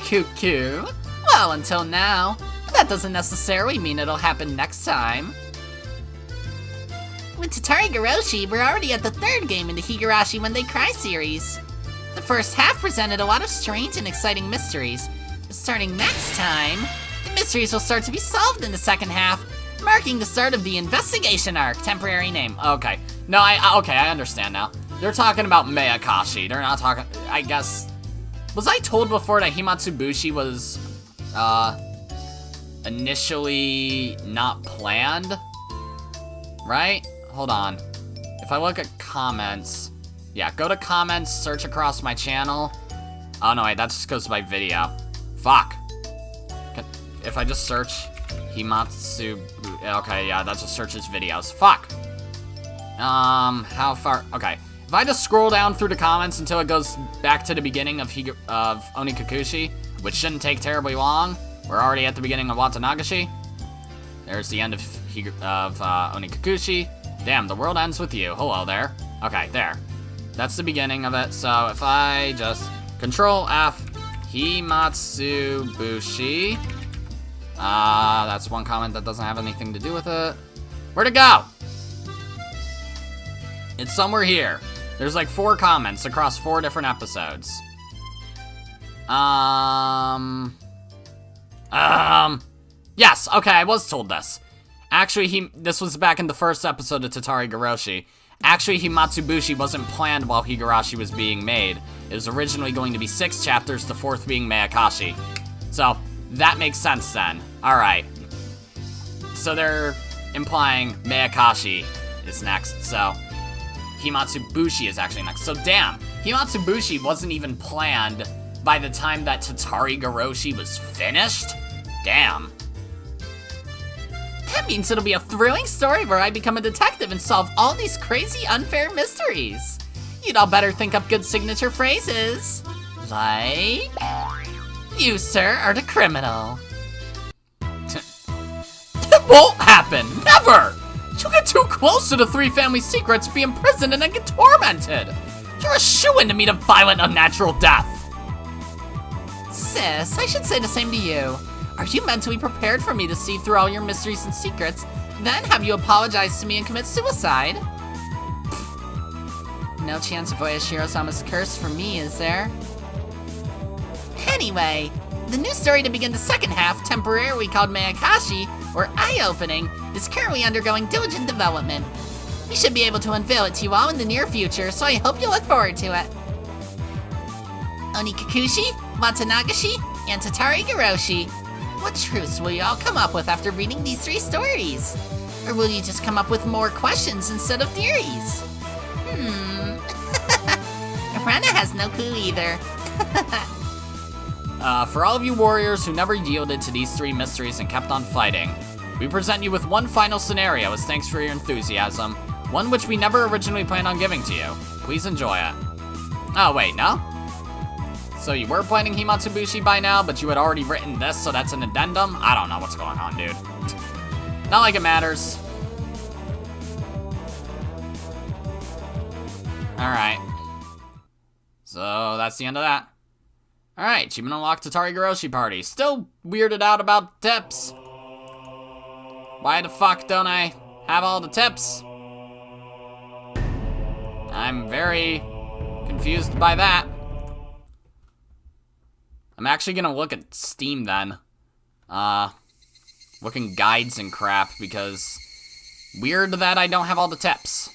Coo. Well, until now. That doesn't necessarily mean it'll happen next time. With Tatarigoroshi, we're already at the 3rd game in the Higurashi When They Cry series. The first half presented a lot of strange and exciting mysteries, but starting next time, the mysteries will start to be solved in the second half, marking the start of the investigation arc, temporary name. Okay. No, I understand now. They're talking about Miyakashi. They're not talking, I guess. Was I told before that Himatsubushi was, initially not planned? Right? Hold on. If I look at comments, yeah, go to comments, search across my channel. Oh no, wait, that just goes by video. Fuck. If I just search Himatsu, okay, yeah, that just searches videos. Fuck. How far? Okay, if I just scroll down through the comments until it goes back to the beginning of Onikakushi, which shouldn't take terribly long. We're already at the beginning of Watanagashi. There's the end of Onikakushi. Damn, the world ends with you. Hello there. Okay, there. That's the beginning of it. So if I just Control F, Himatsubushi. That's one comment that doesn't have anything to do with it. Where'd it go? It's somewhere here. There's like 4 comments across 4 different episodes. Yes, okay, I was told this. Actually, this was back in the first episode of Tatarigoroshi. Actually, Himatsubushi wasn't planned while Higurashi was being made. It was originally going to be 6 chapters, the 4th being Miyakashi. So, that makes sense then. Alright. So they're implying Miyakashi is next, so Himatsubushi is actually next. So damn, Himatsubushi wasn't even planned by the time that Tatarigoroshi was finished? Damn. That means it'll be a thrilling story where I become a detective and solve all these crazy, unfair mysteries. You'd all better think up good signature phrases. Like, you, sir, are the criminal. It won't happen! Never! You get too close to the 3 family secrets, be imprisoned, and then get tormented! You're a shoo-in to meet a violent, unnatural death! Sis, I should say the same to you. Are you mentally prepared for me to see through all your mysteries and secrets, then have you apologize to me and commit suicide? No chance of Oyashiro-sama's curse for me, is there? Anyway, the new story to begin the second half, temporarily called Miyakashi, or Eye-Opening, is currently undergoing diligent development. We should be able to unveil it to you all in the near future, so I hope you look forward to it. Onikakushi, Watanagashi, and Tatarigoroshi. What truths will you all come up with after reading these 3 stories? Or will you just come up with more questions instead of theories? Rana has no clue either. For all of you warriors who never yielded to these 3 mysteries and kept on fighting, we present you with one final scenario as thanks for your enthusiasm, one which we never originally planned on giving to you. Please enjoy it. Oh, wait, no? So you were planning Himatsubushi by now, but you had already written this, so that's an addendum? I don't know what's going on, dude. Not like it matters. Alright. So that's the end of that. Alright, achievement unlocked Tatarigoroshi party. Still weirded out about tips. Why the fuck don't I have all the tips? I'm very confused by that. I'm actually gonna look at Steam then. Looking guides and crap because weird that I don't have all the tips.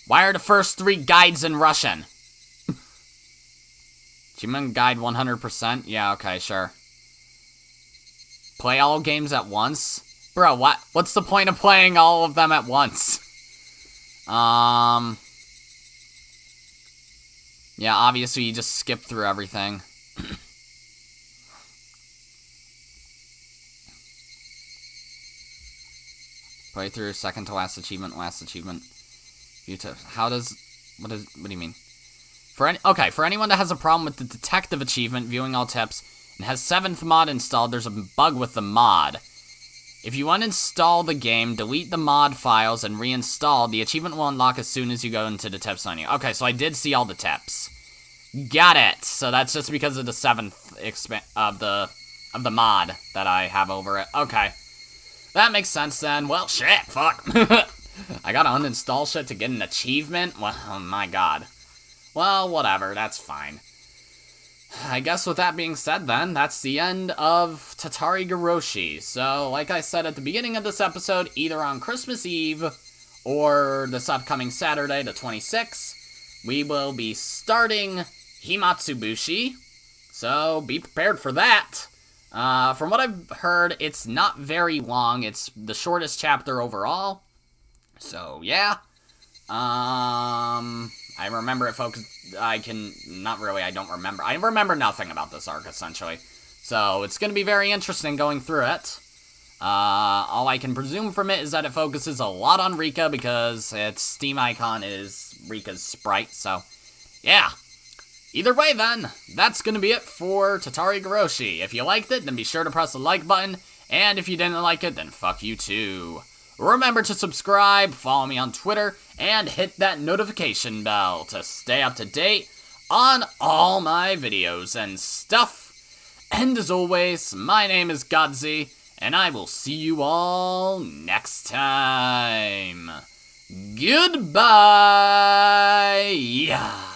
Why are the first 3 guides in Russian? Achievement guide 100%? Yeah, okay, sure. Play all games at once? Bro, what's the point of playing all of them at once? Yeah, obviously you just skip through everything. Play through second to last achievement, How does, what do you mean? For anyone that has a problem with the detective achievement, viewing all tips, and has 7th mod installed, there's a bug with the mod. If you uninstall the game, delete the mod files, and reinstall, the achievement will unlock as soon as you go into the tips menu. Okay, so I did see all the tips. Got it! So that's just because of the 7th of the mod that I have over it. Okay. That makes sense then. Well, shit, fuck. I gotta uninstall shit to get an achievement? Well, oh my god. Well, whatever, that's fine. I guess with that being said then, that's the end of Tatarigoroshi. So, like I said at the beginning of this episode, either on Christmas Eve or this upcoming Saturday, the 26th, we will be starting Himatsubushi. So, be prepared for that. From what I've heard, it's not very long. It's the shortest chapter overall. So, yeah. I remember it focused... I don't remember. I remember nothing about this arc, essentially. So, it's going to be very interesting going through it. All I can presume from it is that it focuses a lot on Rika, because its Steam icon is Rika's sprite, so... yeah. Either way, then, that's going to be it for Tatarigoroshi. If you liked it, then be sure to press the like button, and if you didn't like it, then fuck you too. Remember to subscribe, follow me on Twitter, and hit that notification bell to stay up to date on all my videos and stuff. And as always, my name is Godzi, and I will see you all next time. Goodbye! Yeah.